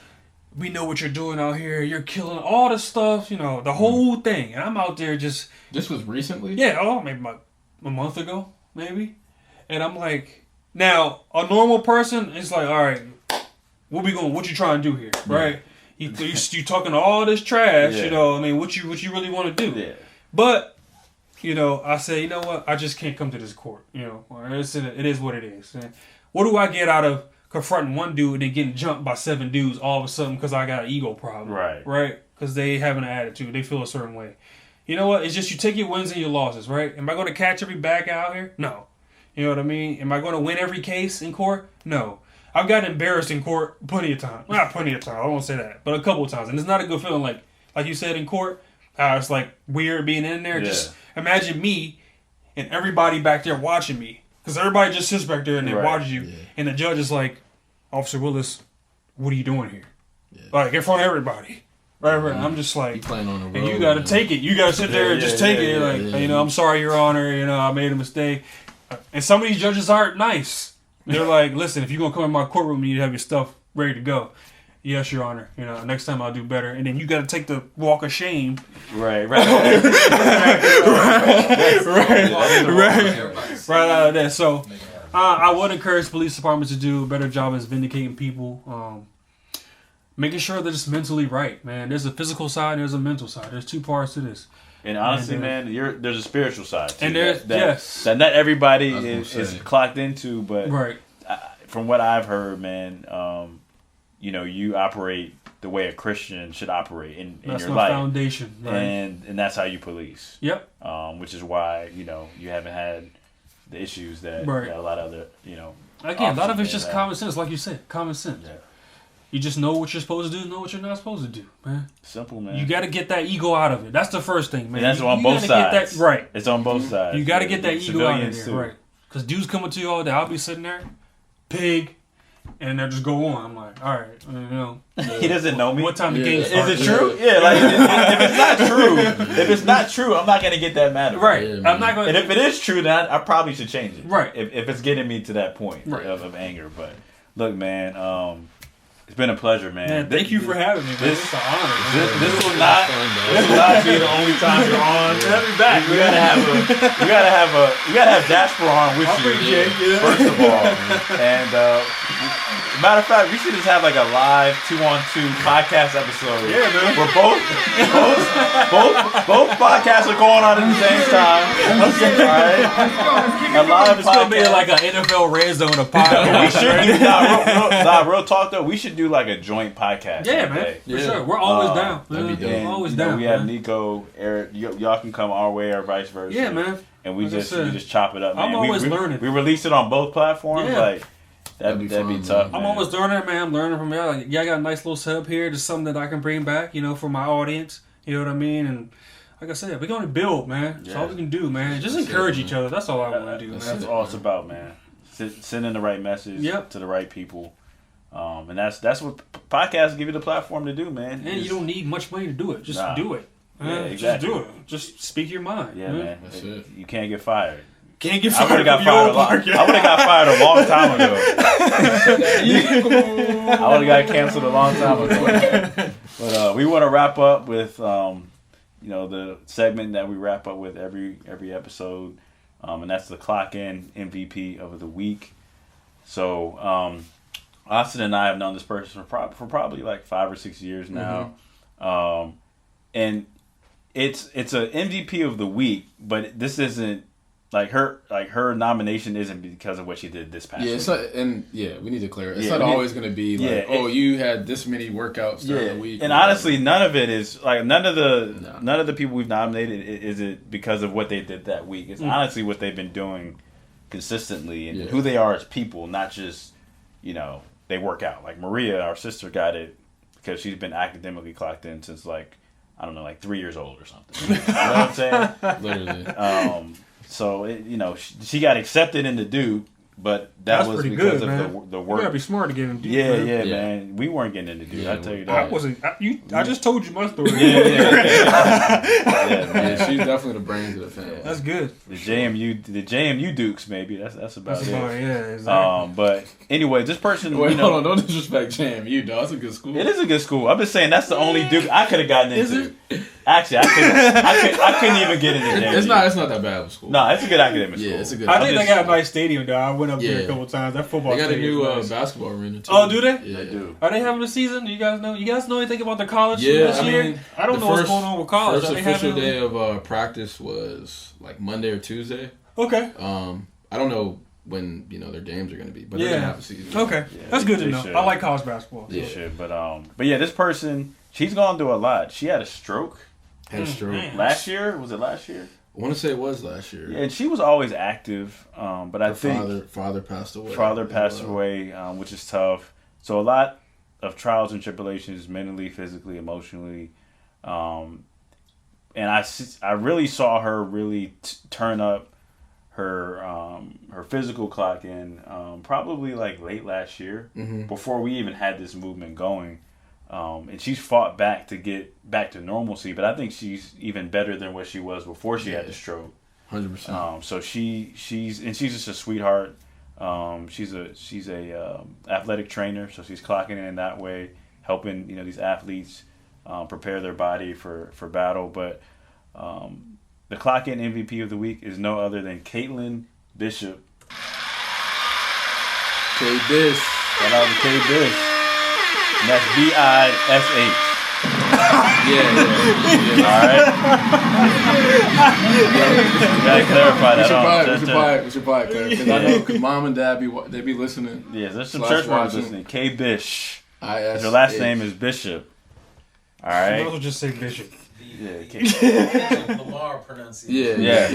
what you're doing out here. You're killing all this stuff, the whole thing. And I'm out there just... This was recently? Yeah, maybe about a month ago, maybe. And I'm like, now, a normal person is like, all right, what you trying to do here, right? You talking all this trash, what you really want to do? Yeah. But... I say, you know what? I just can't come to this court. It is what it is. And what do I get out of confronting one dude and then getting jumped by 7 dudes all of a sudden because I got an ego problem? Right. Right? Because they have an attitude. They feel a certain way. You know what? It's just you take your wins and your losses, right? Am I going to catch every bad guy out here? No. You know what I mean? Am I going to win every case in court? No. I've gotten embarrassed in court plenty of times. Well, not plenty of times. I won't say that. But a couple of times. And it's not a good feeling like you said in court. It's like weird being in there. Yeah. Just imagine me and everybody back there watching me. Because everybody just sits back there and they watch you. Yeah. And the judge is like, Officer Willis, what are you doing here? Yeah. Like, in front of everybody. Right. I'm just like, playing on the road, and you got to take it. You got to sit there and just take it. Like, I'm sorry, Your Honor. I made a mistake. And some of these judges aren't nice. They're like, listen, if you're going to come in my courtroom, you need to have your stuff ready to go. Yes, Your Honor. Next time I'll do better. And then you got to take the walk of shame. Right out of that. So I would encourage police departments to do a better job as vindicating people. Making sure that it's mentally right, man. There's a physical side and there's a mental side. There's 2 parts to this. And honestly, man, there's a spiritual side too. And that not everybody is clocked into, but right. From what I've heard, man, you operate the way a Christian should operate in your life. That's my foundation, right? And that's how you police. Yep. Which is why you haven't had the issues that a lot of other Again, a lot of it's just common sense, like you said, common sense. Yeah. You just know what you're supposed to do, know what you're not supposed to do, man. Simple, man. You got to get that ego out of it. That's the first thing, man. And that's on both sides. Right. It's on both sides. You got to get that ego out of there, right? Because dudes coming to you all day, I'll be sitting there, pig. And they'll just go on. I'm like, all right, He doesn't know me. What time the game starts? Is it true? Yeah, like if it's not true, I'm not gonna get that mad. Right. Yeah, I'm not gonna. And if it is true, then I probably should change it. Right. If it's getting me to that point of anger. But look, man, it's been a pleasure, man. Thank you for having me, man. It's an honor. This will not be the only time you're on. Let me back. We gotta have Jasper on with you. First of all, and matter of fact, we should just have like a live 2-on-2 podcast episode. Yeah, man. Where both podcasts are going on at the same time. Okay. All right. A live It's gonna be like an NFL red zone of podcast. We should do real talk though. We should do like a joint podcast. Yeah, man. For sure. We're always down. That'd be dope. We're always down. We have Nico, Eric. Y'all can come our way or vice versa. Yeah, man. And we just chop it up, man. I'm always learning. We release it on both platforms. Yeah. Like that'd be tough. I'm always learning, man. I'm learning from y'all. Like, y'all got a nice little setup here. Just something that I can bring back, for my audience. You know what I mean? And like I said, we're gonna build, man. That's all we can do, man. Just encourage each other. That's all I want to do, man. That's all it's about, man. Sending the right message to the right people. And that's what podcasts give you the platform to do, man. And you don't need much money to do it. Just do it. Yeah, exactly. Just do it. Just speak your mind. Yeah, man. That's it. You can't get fired. Can't get I would fired. have got fired a long time ago. I would have got canceled a long time ago. But we want to wrap up with the segment that we wrap up with every episode, and that's the Clock In MVP of the week. So Austin and I have known this person for probably like 5 or 6 years now, and it's an MVP of the week, but this isn't. Her nomination isn't because of what she did this past week. It's not, and we need to clear it. It's not always going to be like, you had this many workouts during the week. And honestly, none of it is like none of the people we've nominated is it because of what they did that week. It's honestly what they've been doing consistently and who they are as people, not just they work out. Like Maria, our sister, got it because she's been academically clocked in since like 3 years old or something. You know what I'm saying? Literally. So she got accepted into Duke, but that's was because good, of the work. You gotta be smart to get into Duke. Yeah, man. We weren't getting into Duke. I tell you that. I wasn't. I just told you my story. Yeah, she's definitely the brains of the family. That's good. The JMU Dukes, maybe. That's about it. Yeah, exactly. But anyway, this person. Wait, hold on! Don't disrespect JMU, dog. It's a good school. It is a good school. I'm just saying that's the only Duke I could have gotten into. Is it? Actually, I couldn't even get into JMU. It's not that bad of a school. No, it's a good academic school. Yeah, it's a good. I think they got a nice stadium, though. I went up there a couple times. That football. They got a new nice. basketball arena too. Oh, do they? Yeah, they do. Are they having a season? Do you guys know? You guys know anything about the college Yeah, this year? mean, I don't know what's going on with college. First official day of practice was like Monday or Tuesday. Okay. I don't know when their games are going to be, but they're going to have a season. Okay, that's good to know. Should. I like college basketball. They should, but yeah, this person, she's gone through a lot. She had a stroke. Last year? Was it last year? I want to say it was last year. Yeah, and she was always active, but I think father passed away. Father passed away, which is tough. So a lot of trials and tribulations, mentally, physically, emotionally, and I really saw her really turn up her physical clock in probably like late last year, before we even had this movement going. And she's fought back to get back to normalcy, but I think she's even better than what she was before she had the stroke. 100%. So she's just a sweetheart. She's a athletic trainer, so she's clocking in that way, helping these athletes prepare their body for battle. But the clock in MVP of the week is no other than Caitlin Bishop. K-Bish. Shout out to K-Bish. And that's B-I-S-H. Yeah. All right. You gotta clarify that. We should buy it, because I know because mom and dad they be listening. Yeah, there's some church members listening. K-Bish. I-S-H. Her last name is Bishop. All right. You might as well just say Bishop. Yeah. Lamar pronunciation. Yeah.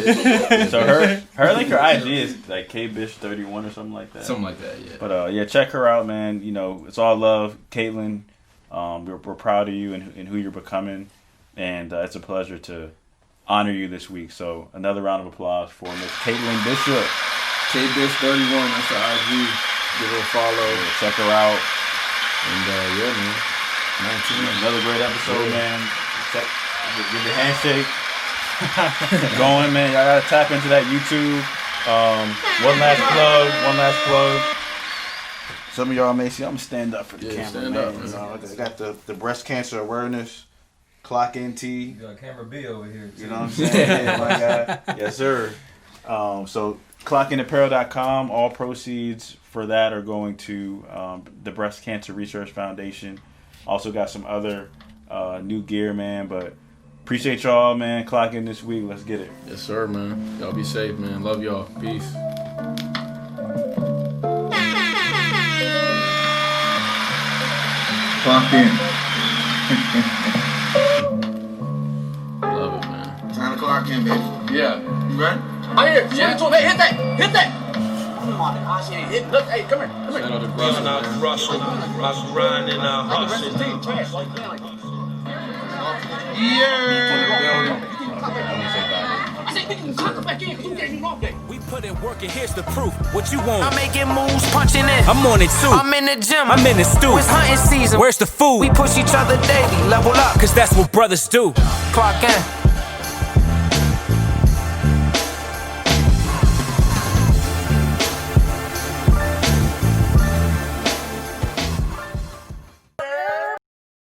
So her IG is like KBish31 or something like that. Something like that, yeah. But check her out, man. It's all love, Caitlin. We're proud of you and who you're becoming, and it's a pleasure to honor you this week. So another round of applause for Miss Caitlin Bishop. KBish31, that's the IG. Give her a follow. Yeah, check her out. And man. 19. Another great episode, man. Get the handshake going, man. Y'all gotta tap into that YouTube. One last plug. Some of y'all may see I'm gonna stand up for the camera, stand man. up, man. I got the breast cancer awareness clock in tee. You got camera B over here too. You know what I'm saying? Yeah, my guy. Yes, sir. So clockinapparel.com. All proceeds for that are going to the Breast Cancer Research Foundation. Also got some other new gear, man, but appreciate y'all, man. Clock in this week. Let's get it. Yes, sir, man. Y'all be safe, man. Love y'all. Peace. Clock in. Love it, man. Time to clock in, baby. Yeah. You ready? Oh, yeah. Hey, hit that. Hit that. Come on, I ain't hitting. Look, hey, come here. Shout out to Running Russell, out man. Russell, I grinding out hustling. We put in work and here's the proof. What you want? I'm making moves, punching in. I'm on it too. I'm in the gym. I'm in the stew. It's hunting season. Where's the food? We push each other daily, level up. Cause that's what brothers do. Clock in.